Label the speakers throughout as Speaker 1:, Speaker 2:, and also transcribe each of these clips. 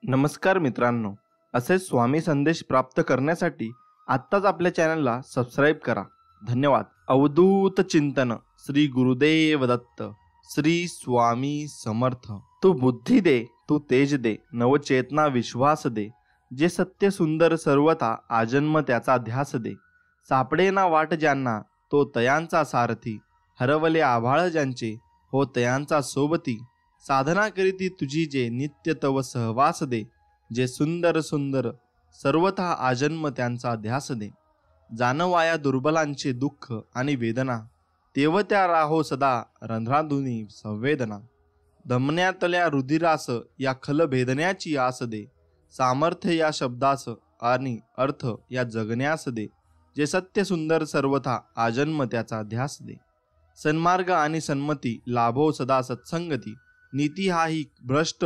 Speaker 1: नमस्कार मित्रांनो, असे स्वामी संदेश प्राप्त करण्यासाठी आत्ताच आपल्या चॅनलला सबस्क्राईब करा. धन्यवाद. अवधूत चिंतन श्री गुरुदेव दत्त. श्री स्वामी समर्थ. तू बुद्धी दे, तू तेज दे, नवचेतना विश्वास दे. जे सत्य सुंदर सर्वथा आजन्म त्याचा ध्यास दे. सापडे ना वाट ज्यांना तो तयांचा सारथी. हरवले आभाळ ज्यांचे हो तयांचा सोबती. साधना करीती तुझी जे नित्य तव सहवास दे. जे सुंदर सुंदर सर्वथा आजन्म त्यांचा ध्यास दे. जाणवाया दुर्बलांचे दुःख आणि वेदना. तेव त्या राहो सदा रंध्राधुनी संवेदना. दमण्यातल्या रुधिरास या खल भेदण्याची आस दे. सामर्थ्य या शब्दास आणि अर्थ या जगण्यास दे. जे सत्य सुंदर सर्वथा आजन्म त्याचा ध्यास दे. सन्मार्ग आणि सन्मती लाभो सदा सत्संगती. नीती हाही भ्रष्ट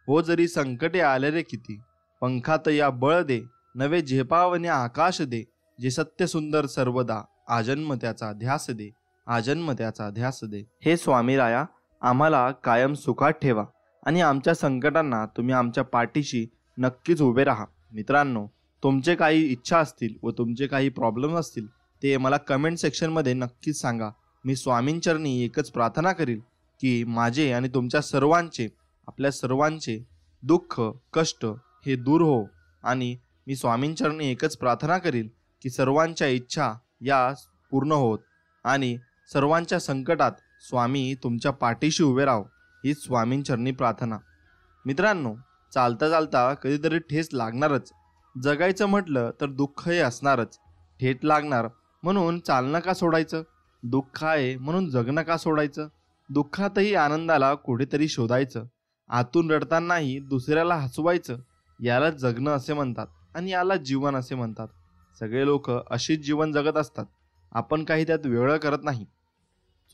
Speaker 1: हो जरी संकटे आले रे किती. पंखात या बळ दे, नवे झेपावणे आकाश दे. जे सत्य सुंदर सर्वदा आजन्म त्याचा ध्यास दे. आजन्म त्याचा ध्यास दे. हे स्वामीराया, आम्हाला कायम सुखात ठेवा आणि आमच्या संकटांना तुम्ही आमच्या पाठीशी नक्कीच उभे राहा. मित्रांनो, तुमचे काही इच्छा असतील व तुमचे काही प्रॉब्लेम असतील ते मला कमेंट सेक्शनमध्ये नक्कीच सांगा. मी स्वामींचरणी एकच प्रार्थना करील की माझे आणि तुमच्या सर्वांचे, आपल्या सर्वांचे दुःख कष्ट हे दूर हो. आणि मी स्वामींचरणी एकच प्रार्थना करील की सर्वांच्या इच्छा या पूर्ण होत आणि सर्वांच्या संकटात स्वामी तुमच्या पाठीशी उभे राहो. हीच स्वामींचरणी प्रार्थना. मित्रांनो, चालता चालता कधीतरी ठेच लागणारच. जगायचं म्हटलं तर दुःख हे असणारच. ठेच लागणार म्हणून चालणं का सोडायचं? दुःख आहे म्हणून जगणं का सोडायचं? दुःखातही आनंदाला कुठेतरी शोधायचं. आतून रडतानाही दुसऱ्याला हसवायचं. याला जगणं असे म्हणतात आणि याला जीवन असे म्हणतात. सगळे लोक अशीच जीवन जगत असतात. आपण काही त्यात वेगळं करत नाही.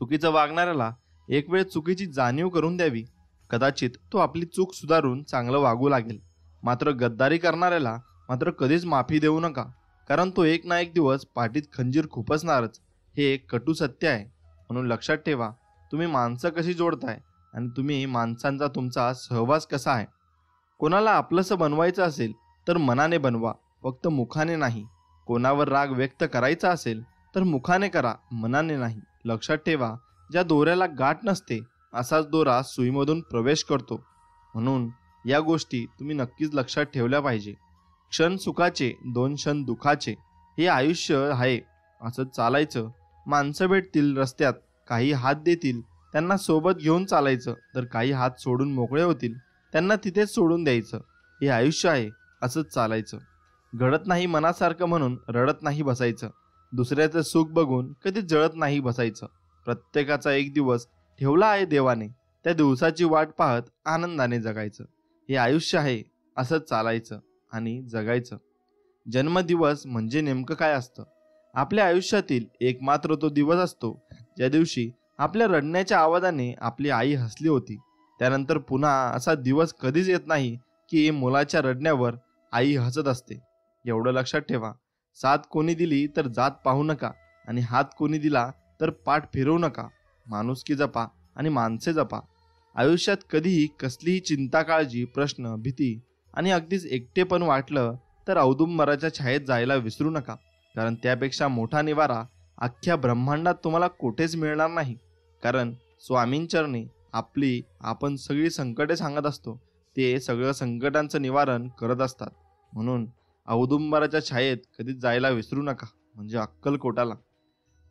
Speaker 1: चुकीचं वागणाऱ्याला एक वेळ चुकीची जाणीव करून द्यावी. कदाचित तो आपली चूक सुधारून चांगलं वागू लागेल. मात्र गद्दारी करणाऱ्याला मात्र कधीच माफी देऊ नका, कारण तो एक ना एक दिवस पाठीत खंजीर खुपसणारच. हे एक कटू सत्य आहे. म्हणून लक्षात ठेवा, तुम्ही माणसं कशी जोडताय आणि तुम्ही माणसांचा तुमचा सहवास कसा आहे. कोणाला आपलंसं बनवायचं असेल तर मनाने बनवा, फक्त मुखाने नाही. कोणावर राग व्यक्त करायचा असेल तर मुखाने करा, मनाने नाही. लक्षात ठेवा, ज्या दोऱ्याला गाठ नसते असाच दोरा सुईमधून प्रवेश करतो. म्हणून या गोष्टी तुम्ही नक्कीच लक्षात ठेवल्या पाहिजे. क्षण सुखाचे, 2 क्षण दुखाचे, हे आयुष्य आहे. असंच चालायचं. माणसं भेटतील रस्त्यात, काही हात देतील, त्यांना सोबत घेऊन चालायचं. तर काही हात सोडून मोकळे होतील, त्यांना तिथेच सोडून द्यायचं. हे आयुष्य आहे. असंच चालायचं. घडत नाही मनासारखं म्हणून रडत नाही बसायचं. दुसऱ्याचं सुख बघून कधी जळत नाही बसायचं. प्रत्येकाचा एक दिवस ठेवला आहे देवाने, त्या दिवसाची वाट पाहत आनंदाने जगायचं. हे आयुष्य आहे. असंच चालायचं आणि जगायचं. जन्मदिवस म्हणजे नेमकं काय असतं? आपल्या आयुष्यातील एकमात्र तो दिवस असतो ज्या दिवशी आपल्या रडण्याच्या आवाजाने आपली आई हसली होती. त्यानंतर पुन्हा असा दिवस कधीच येत नाही की मुलाच्या रडण्यावर आई हसत असते. एवढं लक्षात ठेवा. साथ कोणी दिली तर जात पाहू नका आणि हात कोणी दिला तर पाठ फिरवू नका. माणुसकी जपा आणि माणसे जपा. आयुष्यात कधीही कसलीही चिंता, काळजी, प्रश्न, भीती आणि अगदीच एकटेपण वाटलं तर औदुंबराच्या छायेत जायला विसरू नका, कारण त्यापेक्षा मोठा निवारा अख्ख्या ब्रह्मांडात तुम्हाला कुठेच मिळणार नाही. कारण स्वामींचरणी आपण सगळी संकटे सांगत असतो. ते सगळं संकटांचं निवारण करत असतात. म्हणून औदुंबराच्या छायेत कधीच जायला विसरू नका. म्हणजे अक्कलकोटाला.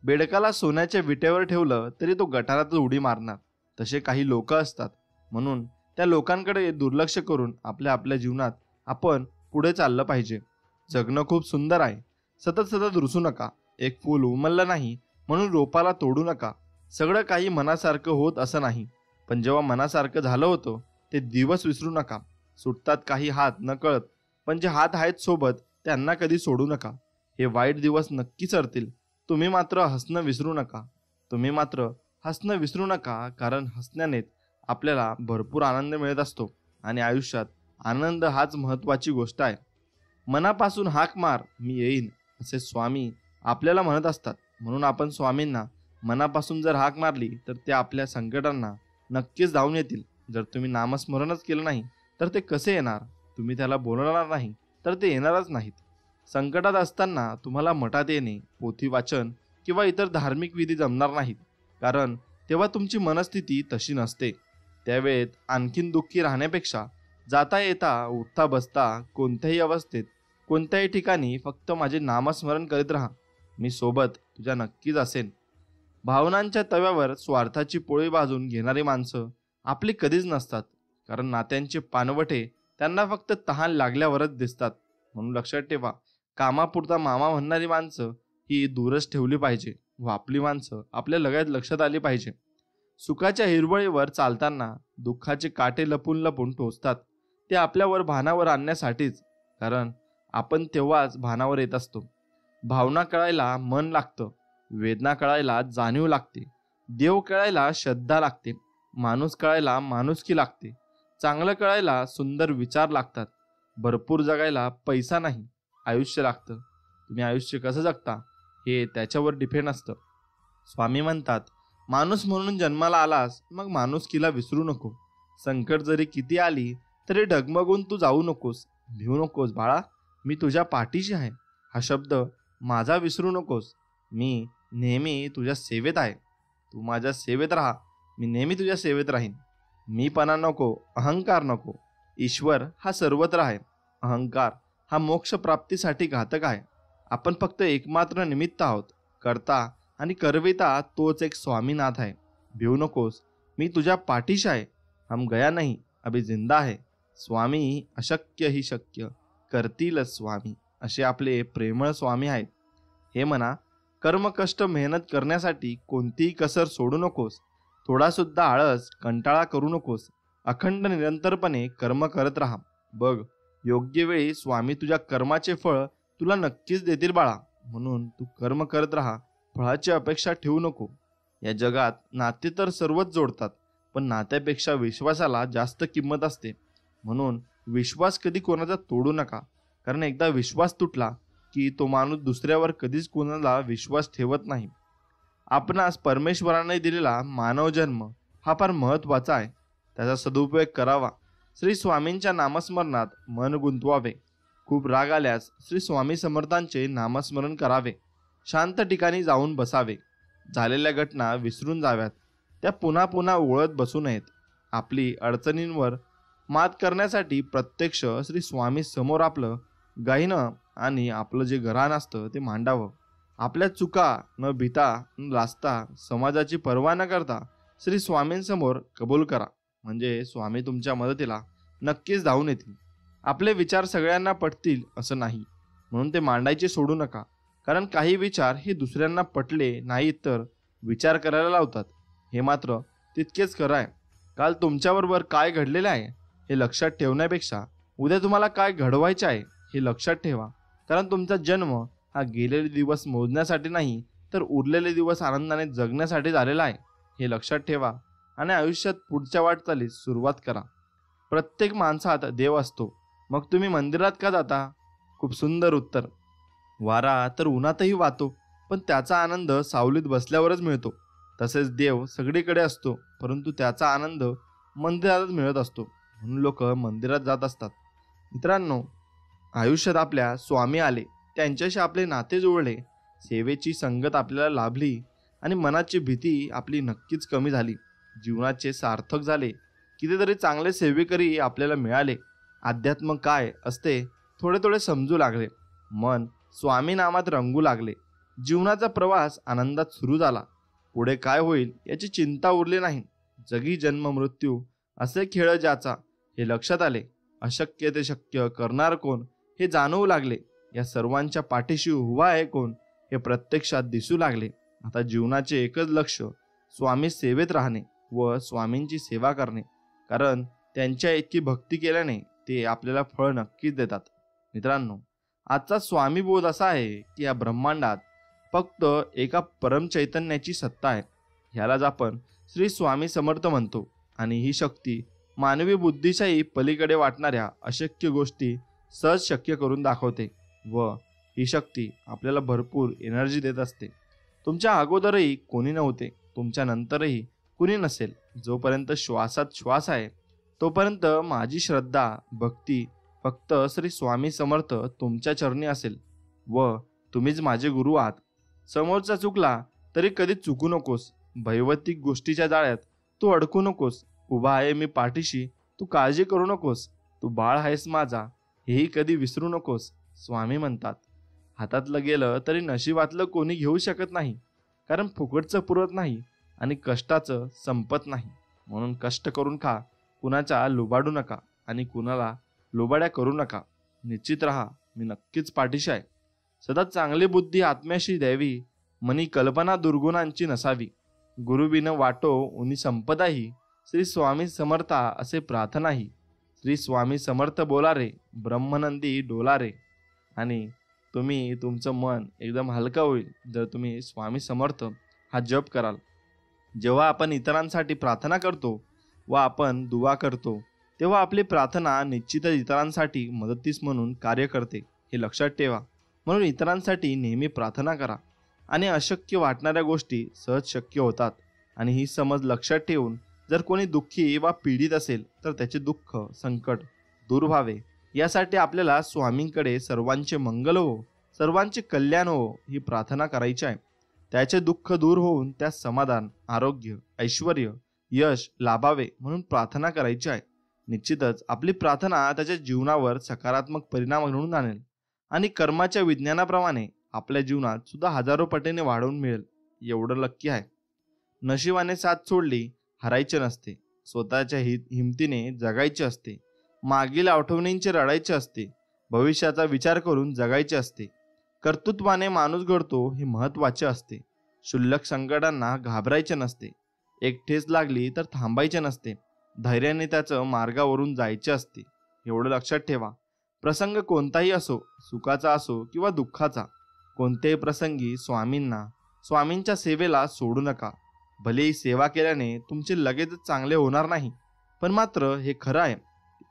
Speaker 1: बेडकाला सोन्याच्या विटेवर ठेवलं तरी तो गटारातच उडी मारणार. तसे काही लोक असतात. म्हणून त्या लोकांकडे दुर्लक्ष करून आपल्या जीवनात आपण पुढे चाललं पाहिजे. जगणं खूप सुंदर आहे. सतत रुसू नका. एक फूल उमललं नाही म्हणून रोपाला तोडू नका. सगळं काही मनासारखं होत असं नाही, पण जेव्हा मनासारखं झालं होतं ते दिवस विसरू नका. सुटतात काही हात नकळत, पण जे हात आहेत सोबत त्यांना कधी सोडू नका. हे वाईट दिवस नक्की सरतील. तुम्ही मात्र हसणं विसरू नका. कारण हसण्यानेच आपल्याला भरपूर आनंद मिळत असतो आणि आयुष्यात आनंद हाच महत्त्वाची गोष्ट आहे. मनापासून हाक मार, मी येईन, असे स्वामी आपल्याला म्हणत असतात. म्हणून आपण स्वामींना मनापासून जर हाक मारली तर ते आपल्या संकटांना नक्कीच धावून येतील. जर तुम्ही नामस्मरणच केलं नाही तर ते कसे येणार? तुम्ही त्याला बोलवणार नाही तर ते येणारच नाहीत. संकटात असताना तुम्हाला मठात येणे, पोथी वाचन किंवा इतर धार्मिक विधी जमणार नाहीत, कारण तेव्हा तुमची मनस्थिती तशी नसते. त्यावेळेत आणखीन दुःखी राहण्यापेक्षा जाता येता उठता बसता कोणत्याही अवस्थेत कोणत्याही ठिकाणी फक्त माझे नामस्मरण करीत राहा. मी सोबत तुझ्या नक्कीच असेन. भावनांच्या तव्यावर स्वार्थाची पोळी भाजून घेणारी माणसं आपली कधीच नसतात, कारण नात्यांचे पानवटे त्यांना फक्त तहान लागल्यावरच दिसतात. म्हणून लक्षात ठेवा, कामापुरता मामा म्हणणारी माणसं ही दूरच ठेवली पाहिजे व आपली माणसं आपल्या लगायत लक्षात आली पाहिजे. सुखाच्या हिरवळीवर चालताना दुःखाचे काटे लपून लपून टोचतात. ते आपल्यावर भानावर आणण्यासाठीच, कारण आपण तेव्हाच भानावर येत असतो. भावना कळायला मन लागतं, वेदना कळायला जाणीव लागते, देव कळायला श्रद्धा लागते, माणूस कळायला माणुसकी लागते, चांगलं कळायला सुंदर विचार लागतात, भरपूर जगायला पैसा नाही आयुष्य लागतं. तुम्ही आयुष्य कसं जगता हे त्याच्यावर डिपेंड असतं. स्वामी म्हणतात, माणूस म्हणून जन्माला आलास मग माणुसकीला विसरू नको. संकट जरी किती आली तरी डगमगून तू जाऊ नकोस, भिवू नकोस बाळा, मी तुझ्या पाठीशी आहे. हा शब्द माझा विसरू नकोस. मी नेहमी तुझ्या सेवेत आहे. तू माझ्या सेवेत राहा, मी नेहमी तुझ्या सेवेत राहीन. मीपणा नको, अहंकार नको. ईश्वर हा सर्वत्र आहे. अहंकार हा मोक्ष प्राप्तीसाठी घातक आहे. आपण फक्त एकमात्र निमित्त आहोत. करता आणि करविता तोच एक स्वामीनाथ आहे. भिवू नकोस, मी तुझ्या पाठीशी आहे. हम गया नहीं अभी जिंदा है. स्वामी अशक्य ही शक्य करतीलच स्वामी, असे आपले प्रेमळ स्वामी आहेत. हे म्हणा, कर्मकष्ट मेहनत करण्यासाठी कोणतीही कसर सोडू नकोस. थोडासुद्धा आळस कंटाळा करू नकोस. अखंड निरंतरपणे कर्म करत राहा. बघ, योग्य वेळी स्वामी तुझ्या कर्माचे फळ तुला नक्कीच देतील बाळा. म्हणून तू कर्म करत राहा, फळाची अपेक्षा ठेवू नको. या जगात नाते तर सर्वच जोडतात, पण नात्यापेक्षा विश्वासाला जास्त किंमत असते. म्हणून विश्वास कधी कोणाचा तोडू नका, कारण एकदा विश्वास तुटला की तो माणूस दुसऱ्यावर कधीच कोणाला विश्वास ठेवत नाही. आपणास परमेश्वराने दिलेला मानव जन्म हा फार महत्त्वाचा आहे. त्याचा सदुपयोग करावा. श्री स्वामींच्या नामस्मरणात मन गुंतवावे. खूप राग आल्यास श्री स्वामी समर्थांचे नामस्मरण करावे. शांत ठिकाणी जाऊन बसावे. झालेल्या घटना विसरून जाव्यात, त्या पुन्हा पुन्हा ओळत बसू नयेत. आपली अडचणींवर मात करण्यासाठी प्रत्यक्ष श्री स्वामी समोर आपलं गायनं आणि आपलं जे घराण असतं ते मांडावं. आपल्या चुका न भीता न लाजता, समाजाची पर्वा न करता श्री स्वामींसमोर कबूल करा. म्हणजे स्वामी तुमच्या मदतीला नक्कीच धावून येतील. आपले विचार सगळ्यांना पटतील असं नाही, म्हणून ते मांडायचे सोडू नका. कारण काही विचार हे दुसऱ्यांना पटले नाहीत तर विचार करायला लावतात. हे मात्र तितकेच खरं आहे. काल तुमच्याबरोबर काय घडलेलं आहे हे लक्षात ठेवण्यापेक्षा उद्या तुम्हाला काय घडवायचे आहे हे लक्षात ठेवा. कारण तुमचा जन्म हा गेलेले दिवस मोजण्यासाठी नाही, तर उरलेले दिवस आनंदाने जगण्यासाठी झालेला आहे. हे लक्षात ठेवा आणि आयुष्यात पुढच्या वाटचालीस सुरुवात करा. प्रत्येक माणसात देव असतो. मग तुम्ही मंदिरात का जाता? खूप सुंदर उत्तर. वारा तर उन्हातही वाहतो, पण त्याचा आनंद सावलीत बसल्यावरच मिळतो. तसेच देव सगळीकडे असतो, परंतु त्याचा आनंद मंदिरातच मिळत असतो. म्हणून लोक मंदिरात जात असतात. मित्रांनो, आयुष्यात आपल्या स्वामी आले, त्यांच्याशी आपले नाते जुळले, सेवेची संगत आपल्याला लाभली आणि मनाची भीती आपली नक्कीच कमी झाली. जीवनाचे सार्थक झाले. कितीतरी चांगले सेवेकरी आपल्याला मिळाले. अध्यात्म काय असते थोडे थोडे समजू लागले. मन स्वामी नामात रंगू लागले. जीवनाचा प्रवास आनंदात सुरू झाला. पुढे काय होईल याची चिंता उरली नाही. जगी जन्म मृत्यू असे खेळ ज्याचा हे लक्षात आले. अशक्य ते शक्य करणार कोण हे जाणवू लागले. या सर्वांच्या पाठीशी उभा आहे कोण हे प्रत्यक्षात दिसू लागले. आता जीवनाचे एकच लक्ष स्वामी सेवेत राहणे व स्वामींची सेवा करणे, कारण त्यांच्या इतकी भक्ती केल्याने ते आपल्याला फळ नक्कीच देतात. मित्रांनो, आजचा स्वामी बोध असा आहे की या ब्रह्मांडात फक्त एका परमचैतन्याची सत्ता आहे. ह्यालाच आपण श्री स्वामी समर्थ म्हणतो. आणि ही शक्ती मानवी बुद्धीच्याही पलीकडे वाटणाऱ्या अशक्य गोष्टी सहज शक्य करून दाखवते व ही शक्ती आपल्याला भरपूर एनर्जी देत असते. तुमच्या अगोदरही कोणी नव्हते, तुमच्या नंतरही कुणी नसेल. जोपर्यंत श्वासात श्वास आहे तोपर्यंत माझी श्रद्धा, भक्ती फक्त श्री स्वामी समर्थ तुमच्या चरणी असेल व तुम्हीच माझे गुरु आहात. समोरचा चुकला तरी कधी चुकू नकोस. भैवतिक गोष्टीच्या जाळ्यात तू अडकू नकोस. उभा आहे मी पाठीशी, तू काळजी करू नकोस. तू बाळ आहेस माझा, हेही कधी विसरू नकोस. स्वामी म्हणतात, हातातलं गेलं तरी नशिबातलं कोणी घेऊ शकत नाही, कारण फुकटचं पुरत नाही आणि कष्टाचं संपत नाही. म्हणून कष्ट करून खा, कुणाच्या लुबाडू नका आणि कुणाला लुबाड्या करू नका. निश्चित राहा, मी नक्कीच पाठीशी आहे. सदा चांगली बुद्धी आत्म्याशी द्यावी, मनी कल्पना दुर्गुणांची नसावी. गुरुबिन वाटो उनी संपदाही, श्री स्वामी समर्था असे प्रार्थनाही. श्री स्वामी समर्थ बोला रे, ब्रह्मनंदी डोला रे. आणि तुमचं मन एकदम हलकं होईल जर तुम्ही स्वामी समर्थ हा जप कराल. जेव्हा आपण इतरांसाठी प्रार्थना करतो व आपण दुआ करतो तेव्हा आपली प्रार्थना निश्चितच इतरांसाठी मदतीस म्हणून कार्य करते, हे लक्षात ठेवा. म्हणून इतरांसाठी नेहमी प्रार्थना करा आणि अशक्य वाटणाऱ्या गोष्टी सहज शक्य होतात. आणि ही समज लक्षात ठेवून जर कोणी दुःखी वा पीडित असेल तर त्याचे दुःख संकट दूर व्हावे यासाठी आपल्याला स्वामींकडे सर्वांचे मंगल हो, सर्वांचे कल्याण हो ही प्रार्थना करायची आहे. त्याचे दुःख दूर होऊन त्यास समाधान, आरोग्य, ऐश्वर, यश लाभावे म्हणून प्रार्थना करायची आहे. निश्चितच आपली प्रार्थना त्याच्या जीवनावर सकारात्मक परिणाम घडवून आणेल आणि कर्माच्या विज्ञानाप्रमाणे आपल्या जीवनात सुद्धा हजारो पटीने वाढवून मिळेल. एवढं नक्की आहे. नशिबाने साथ सोडली, हरायचे नसते. स्वतःच्या हिमतीने जगायचे असते. मागील आठवणींचे रडायचे असते. भविष्याचा विचार करून जगायचे असते. कर्तृत्वाने माणूस घडतो हे महत्त्वाचे असते. क्षुल्लक संकटांना घाबरायचे नसते. एक ठेच लागली तर थांबायचे नसते. धैर्याने त्याचं मार्गावरून जायचे असते. एवढं लक्षात ठेवा. प्रसंग कोणताही असो, सुखाचा असो किंवा दुःखाचा, कोणत्याही प्रसंगी स्वामींच्या सेवेला सोडू नका. भलेही सेवा केल्याने तुमचे लगेचच चांगले होणार नाही, पण मात्र हे खरं आहे,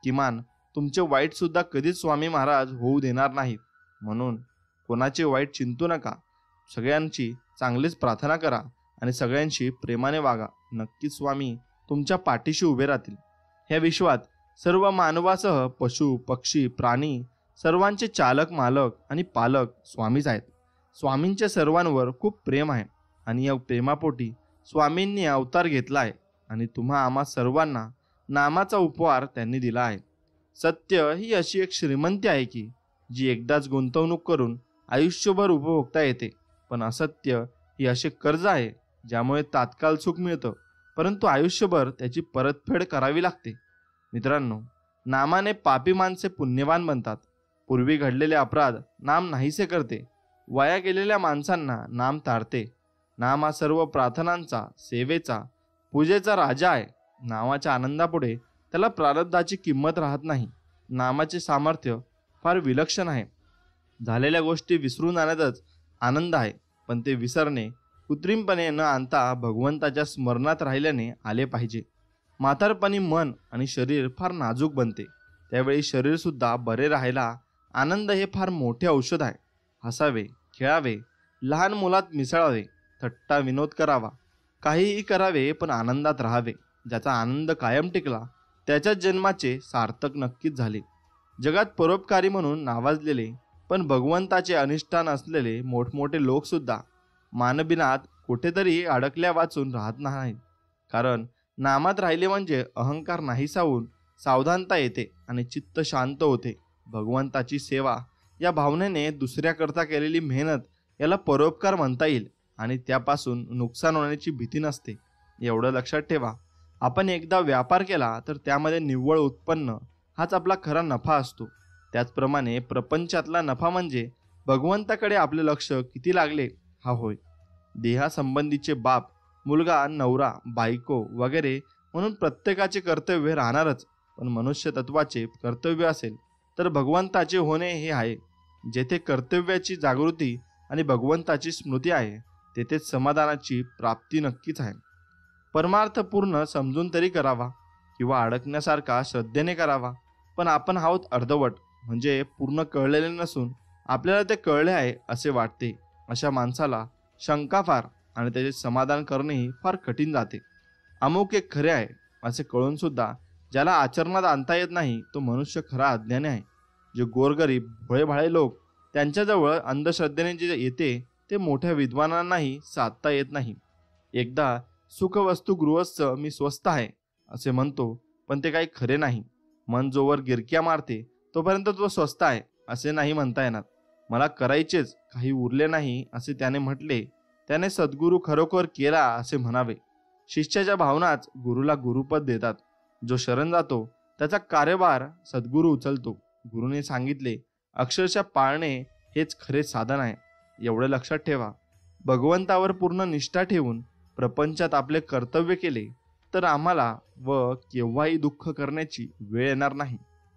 Speaker 1: किमान तुमचे वाईट सुद्धा कधीच स्वामी महाराज होऊ देणार नाहीत. म्हणून कोणाचे वाईट चिंतू नका. सगळ्यांची चांगलीच प्रार्थना करा आणि सगळ्यांशी प्रेमाने वागा. नक्कीच स्वामी तुमच्या पाठीशी उभे राहतील. ह्या विश्वात सर्व मानवासह पशु पक्षी प्राणी सर्वांचे चालक मालक आणि पालक स्वामीच आहेत. स्वामींच्या सर्वांवर खूप प्रेम आहे आणि या प्रेमापोटी स्वामींनी अवतार घेतला आहे आणि तुम्हा आम्हा सर्वांना नामाचा उपहार त्यांनी दिला आहे. सत्य ही अशी एक श्रीमंती आहे की जी एकदाच गुंतवणूक करून आयुष्यभर उपभोगता येते, पण असत्य ही असे कर्ज आहे ज्यामुळे तात्काळ सुख मिळतं, परंतु आयुष्यभर त्याची परतफेड करावी लागते. मित्रांनो, नामाने पापी माणसे पुण्यवान बनतात. पूर्वी घडलेले अपराध नाम नाहीसे करते. वाया गेलेल्या माणसांना नाम तारते. नाम हा सर्व प्रार्थनांचा, सेवेचा, पूजेचा राजा आहे. नामाच्या आनंदापुढे त्याला प्रारब्धाची किंमत राहत नाही. नामाचे सामर्थ्य फार विलक्षण आहे. झालेल्या गोष्टी विसरून आणतच आनंद आहे, पण ते विसरणे कृत्रिमपणे न आणता भगवंताच्या स्मरणात राहिल्याने आले पाहिजे. म्हातारपणी मन आणि शरीर फार नाजूक बनते. त्यावेळी शरीर सुद्धा बरे राहायला आनंद हे फार मोठे औषध आहे. हसावे, खेळावे, लहान मुलात मिसळावे, थट्टा विनोद करावा, काहीही करावे, पण आनंदात राहावे. ज्याचा आनंद कायम टिकला त्याच्या जन्माचे सार्थक नक्कीच झाले. जगात परोपकारी म्हणून नावाजलेले पण भगवंताचे अनिष्ठान असलेले मोठमोठे लोक सुद्धा मानबिनात कुठेतरी अडकल्या वाचून राहत नाहीत. कारण नामात राहिले म्हणजे अहंकार नाहीसा होऊन सावधानता येते आणि चित्त शांत होते. भगवंताची सेवा या भावनेने दुसऱ्याकरता केलेली मेहनत याला परोपकार म्हणता येईल आणि त्यापासून नुकसान होण्याची भीती नसते. एवढं लक्षात ठेवा. आपण एकदा व्यापार केला तर त्यामध्ये निव्वळ उत्पन्न हाच आपला खरा नफा असतो. त्याचप्रमाणे प्रपंचातला नफा म्हणजे भगवंताकडे आपले लक्ष किती लागले हा होय. देहासंबंधीचे बाप, मुलगा, नवरा, बायको वगैरे म्हणून प्रत्येकाचे कर्तव्य राहणारच, पण मनुष्य तत्वाचे कर्तव्य असेल तर भगवंताचे होणे हे आहे. जेथे कर्तव्याची जागृती आणि भगवंताची स्मृती आहे तेथेच समाधानाची प्राप्ती नक्कीच आहे. परमार्थ पूर्ण समजून तरी करावा किंवा अडकण्यासारखा श्रद्धेने करावा, पण आपण आहोत अर्धवट, म्हणजे पूर्ण कळलेले नसून आपल्याला ते कळले आहे असे वाटते. अशा माणसाला शंका फार आणि त्याचे समाधान करणेही फार कठीण जाते. अमुक एक खरे आहे असे कळून सुद्धा ज्याला आचरणात आणता येत नाही तो मनुष्य खरा अज्ञानी आहे. जे गोरगरीब भोळेभाळे लोक त्यांच्याजवळ अंधश्रद्धेने जे येते ते मोठ्या विद्वानांनाही साधता येत नाही. एकदा सुखवस्तू गृहस्थ मी स्वस्त आहे असे म्हणतो, पण ते काही खरे नाही. मन जोवर गिरक्या मारते तोपर्यंत तो स्वस्त आहे असे नाही म्हणता येणार. मला करायचेच काही उरले नाही असे त्याने म्हटले, त्याने सद्गुरू खरोखर केला असे म्हणावे. शिष्याच्या भावनाच गुरुला गुरुपद देतात. जो शरण जातो त्याचा कार्यभार सद्गुरू उचलतो. गुरुने सांगितले, अक्षरशः पाळणे हेच खरे साधन आहे. एवढे लक्षात ठेवा. भगवंतावर पूर्ण निष्ठा ठेवून प्रपंचात आपले कर्तव्य केले तर आम्हाला व केव्हाही दुःख करण्याची वेळ येणार नाही.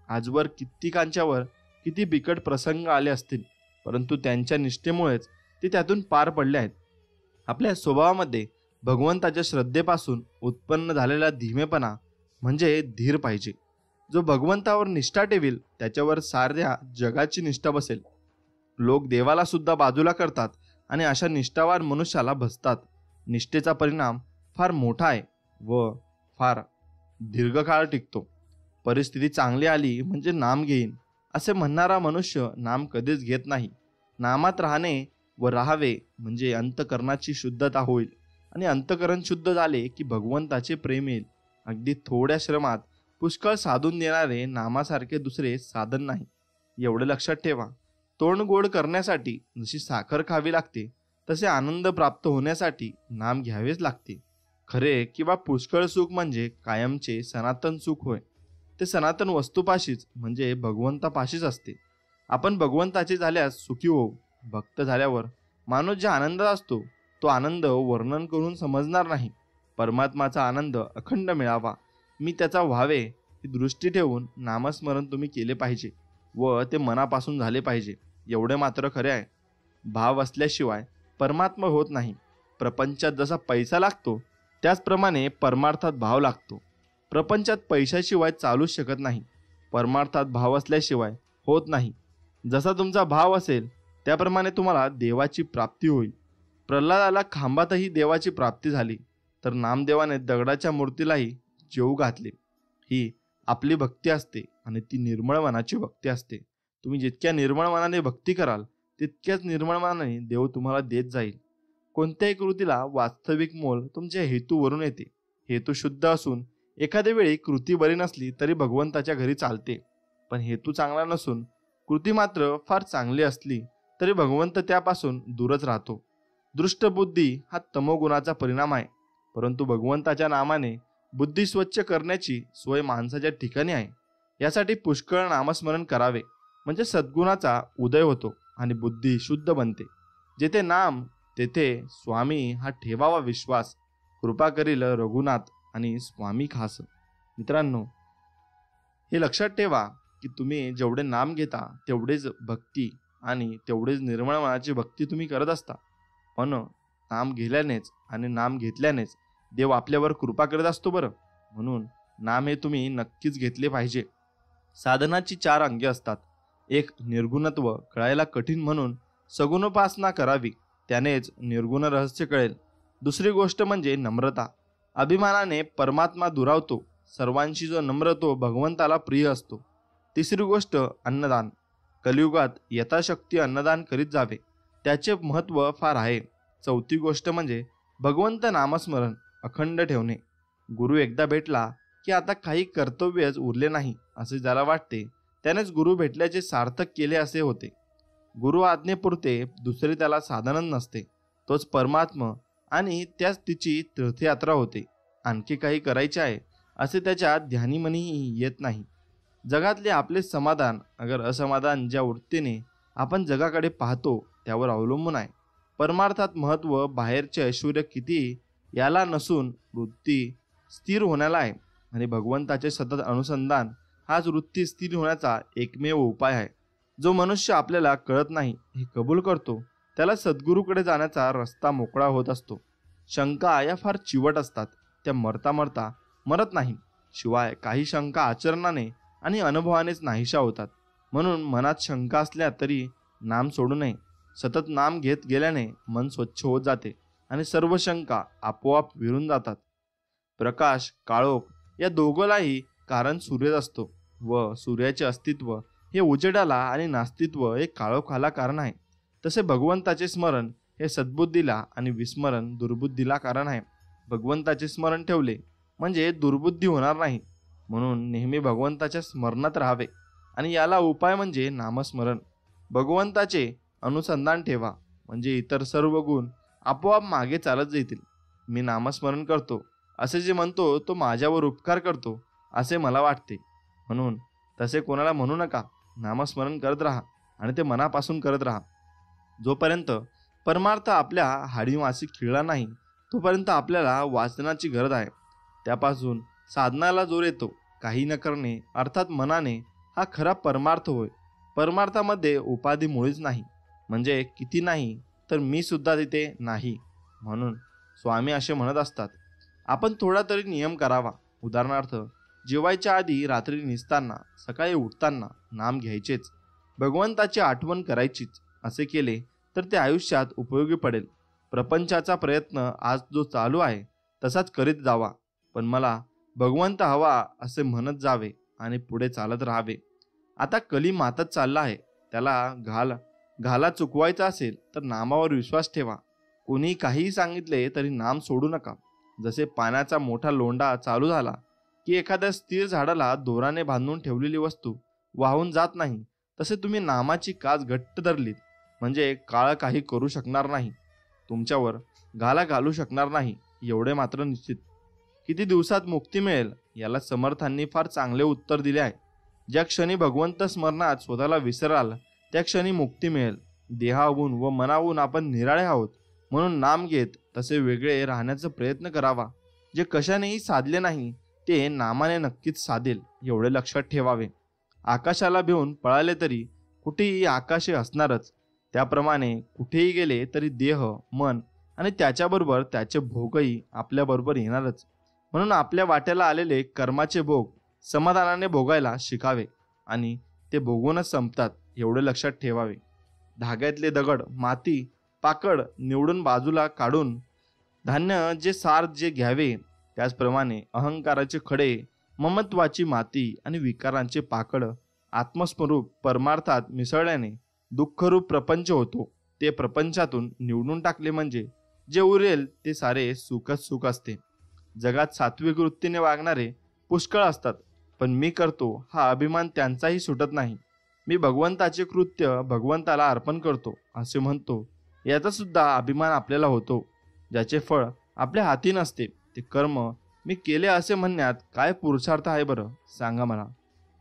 Speaker 1: आजवर कित्येकांच्यावर किती बिकट प्रसंग आले असतील, परंतु त्यांच्या निष्ठेमुळेच ते त्यातून पार पडले आहेत. आपल्या स्वभावामध्ये भगवंताच्या श्रद्धेपासून उत्पन्न झालेला धीमेपणा म्हणजे धीर पाहिजे. जो भगवंतावर निष्ठा ठेवील त्याच्यावर साऱ्या जगाची निष्ठा बसेल. लोक देवाला सुद्धा बाजूला करतात आणि अशा निष्ठावान मनुष्याला भजतात. निष्ठेचा परिणाम फार मोठा आहे व फार दीर्घकाळ टिकतो. परिस्थिती चांगली आली म्हणजे नाम घेईन असे म्हणणारा मनुष्य नाम कधीच घेत नाही. नामात राहणे व राहावे म्हणजे अंतकरणाची शुद्धता होईल आणि अंतकरण शुद्ध झाले की भगवंताचे प्रेम येईल. अगदी थोड्या श्रमात पुष्कळ साधून देणारे नामासारखे दुसरे साधन नाही. एवढे लक्षात ठेवा. तोंड गोड करण्यासाठी जशी साखर खावी लागते तसे आनंद प्राप्त होण्यासाठी नाम घ्यावेच लागते. खरे किंवा पुष्कळ सुख म्हणजे कायमचे सनातन सुख होय. ते सनातन वस्तूपाशीच म्हणजे भगवंतापाशीच असते. आपण भगवंताचे झाल्यास सुखी होऊ. भक्त झाल्यावर माणूस ज्या आनंदात असतो तो आनंद वर्णन करून समजणार नाही. परमात्माचा आनंद अखंड मिळावा, मी त्याचा व्हावे ही दृष्टी ठेवून नामस्मरण तुम्ही केले पाहिजे व ते मनापासून झाले पाहिजे. एवढे मात्र खरे आहे. भाव असल्याशिवाय परमात्मा होत नाही. प्रपंचात जसा पैसा लागतो त्याचप्रमाणे परमार्थात भाव लागतो. प्रपंचात पैशाशिवाय चालूच शकत नाही. परमार्थात भाव असल्याशिवाय होत नाही. जसा तुमचा भाव असेल त्याप्रमाणे तुम्हाला देवाची प्राप्ती होईल. प्रल्हादाला खांबातही देवाची प्राप्ती झाली तर नामदेवाने दगडाच्या मूर्तीलाही जेवू घातले. ही आपली भक्ती असते आणि ती निर्मळ मनाची भक्ती असते. तुम्ही जितक्या निर्मळ मनाने भक्ती कराल तितक्याच निर्मळ मनाने देव तुम्हाला देत जाईल. कोणत्याही कृतीला वास्तविक मोल तुमच्या हेतूवरून येते. हेतू शुद्ध असून एखाद्या वेळी कृती बरी नसली तरी भगवंताच्या घरी चालते, पण हेतू चांगला नसून कृती मात्र फार चांगली असली तरी भगवंत त्यापासून दूरच राहतो. दृष्ट बुद्धी हा तमोगुणाचा परिणाम आहे, परंतु भगवंताच्या नामाने बुद्धी स्वच्छ करण्याची सोय माणसाच्या ठिकाणी आहे. यासाठी पुष्कळ नामस्मरण करावे म्हणजे सद्गुणाचा उदय होतो आणि बुद्धी शुद्ध बनते. जेथे नाम तेथे स्वामी हा ठेवावा विश्वास. कृपा करील रघुनाथ आणि स्वामी खास. मित्रांनो, हे लक्षात ठेवा की तुम्ही जेवढे नाम घेता तेवढेच भक्ती आणि तेवढेच निर्मळ मनाची भक्ती तुम्ही करत असता. पण नाम घेतल्यानेच आणि नाम घेतल्यानेच देव आपल्यावर कृपा करत असतो बरं. म्हणून नाम हे तुम्ही नक्कीच घेतले पाहिजे. साधनाची 4 अंगे असतात. एक निर्गुणत्व कळायला कठीण म्हणून सगुणोपासना करावी, त्यानेच निर्गुण रहस्य कळेल. दुसरी गोष्ट म्हणजे नम्रता. अभिमानाने परमात्मा दुरावतो. सर्वांशी जो नम्र तो भगवंताला प्रिय असतो. तिसरी गोष्ट अन्नदान. कलियुगात यथाशक्ती अन्नदान करीत जावे, त्याचे महत्त्व फार आहे. चौथी गोष्ट म्हणजे भगवंत नामस्मरण अखंड ठेवणे. गुरु एकदा भेटला की आता काही कर्तव्यच उरले नाही असे ज्याला वाटते त्यानेच गुरु भेटल्याचे सार्थक केले असे होते. गुरु आज्ञेपुरते दुसरे त्याला साधनच नसते. तोच परमात्मा आणि त्याच तिची तीर्थयात्रा होते. आणखी काही करायचे आहे असे त्याच्या ध्यानीमनीही येत नाही. जगातले आपले समाधान अगर असमाधान ज्या वृत्तीने आपण जगाकडे पाहतो त्यावर अवलंबून आहे. परमार्थात महत्त्व बाहेरचे ऐश्वर्य किती याला नसून वृत्ती स्थिर होण्याला आहे आणि भगवंताचे सतत अनुसंधान हाच वृत्ती स्थिर होण्याचा एकमेव उपाय आहे. जो मनुष्य आपल्याला कळत नाही हे कबूल करतो त्याला सद्गुरूकडे जाण्याचा रस्ता मोकळा होत असतो. शंका या फार चिवट असतात. त्या मरता मरता मरत नाही. शिवाय काही शंका आचरणाने आणि अनुभवानेच नाहीशा होतात. म्हणून मनात शंका असल्या तरी नाम सोडू नये. सतत नाम घेत गेल्याने मन स्वच्छ होत जाते आणि सर्व शंका आपोआप विरून जातात. प्रकाश काळोख या दोघांनाही कारण सूर्यच असतो व सूर्याचे अस्तित्व हे उजेडाला आणि नास्तित्व हे काळोखाला कारण आहे, तसे भगवंताचे स्मरण हे सद्बुद्धीला आणि विस्मरण दुर्बुद्धीला कारण आहे. भगवंताचे स्मरण ठेवले म्हणजे दुर्बुद्धी होणार नाही, म्हणून नेहमी भगवंताच्या स्मरणात राहावे. आणि याला उपाय म्हणजे नामस्मरण. भगवंताचे अनुसंधान ठेवा म्हणजे इतर सर्व गुण आपोआप मागे चालत जातील. मी नामस्मरण करतो असे जे म्हणतो तो माझ्यावर उपकार करतो असे मला वाटते, म्हणून तसे कोणाला म्हणू नका. नामस्मरण करत राहा आणि ते मनापासून करत राहा. जोपर्यंत परमार्थ आपल्या हाडीमासी खिळला नाही तोपर्यंत आपल्याला वाचनाची गरज आहे. त्यापासून साधनाला जोर येतो. काही न करणे अर्थात मनाने हा खरा परमार्थ होय. परमार्थामध्ये उपाधी मुळीच नाही, म्हणजे किती नाही तर मी सुद्धा तिथे नाही. म्हणून स्वामी असे म्हणत असतात, आपण थोडा तरी नियम करावा. उदाहरणार्थ, जेवायच्या आधी रात्री निसताना सकाळी उठताना नाम घ्यायचेच, भगवंताची आठवण करायचीच. असे केले तर ते आयुष्यात उपयोगी पडेल. प्रपंचाचा प्रयत्न आज जो चालू आहे तसाच करीत जावा, पण मला भगवंत हवा असे म्हणत जावे आणि पुढे चालत राहावे. आता कली मातत चालला आहे, त्याला घाला चुकवायचा असेल तर नामावर विश्वास ठेवा. कोणी काहीही सांगितले तरी नाम सोडू नका. जसे पाण्याचा मोठा लोंढा चालू झाला की एखाद्या स्थिर झाडाला दोराने बांधून ठेवलेली वस्तू वाहून जात नाही, तसे तुम्ही नामाची कास घट्ट धरलीत म्हणजे काळ काही करू शकणार नाही, तुमच्यावर घाला घालू शकणार नाही, एवढे मात्र निश्चित. किती दिवसात मुक्ती मिळेल याला समर्थांनी फार चांगले उत्तर दिले आहे. ज्या क्षणी भगवंत स्मरणात स्वतःला विसराल त्या क्षणी मुक्ती मिळेल. देहाहून व मनाहून आपण निराळे आहोत म्हणून नाम घेत तसे वेगळे राहण्याचा प्रयत्न करावा. जे कशानेही साधले नाही ते नामाने नक्कीच साधेल, एवढे लक्षात ठेवावे. आकाशाला भिवून पळाले तरी कुठेही आकाशे असणारच, त्याप्रमाणे कुठेही गेले तरी देह, मन आणि त्याच्याबरोबर त्याचे भोगही आपल्याबरोबर येणारच. म्हणून आपल्या वाट्याला आलेले कर्माचे भोग समाधानाने भोगायला शिकावे आणि ते भोगूनच संपतात, एवढे लक्षात ठेवावे. धाग्यातले दगड, माती, पाकड निवडून बाजूला काढून धान्य जे सार जे घ्यावे, त्याचप्रमाणे अहंकाराचे खडे, ममत्वाची माती आणि विकारांचे पाकड आत्मस्वरूप परमार्थात मिसळल्याने दुःखरूप प्रपंच होतो. ते प्रपंचातून निवडून टाकले म्हणजे जे उरेल ते सारे सुखच सुख असते. जगात सात्विक वृत्तीने वागणारे पुष्कळ असतात, पण मी करतो हा अभिमान त्यांचाही सुटत नाही. मी भगवंताचे कृत्य भगवंताला अर्पण करतो असे म्हणतो, याचा सुद्धा अभिमान आपल्याला होतो. ज्याचे फळ आपल्या हाती नसते ते कर्म मी केले असे म्हणण्यात काय पुरुषार्थ आहे बरं, सांगा मला.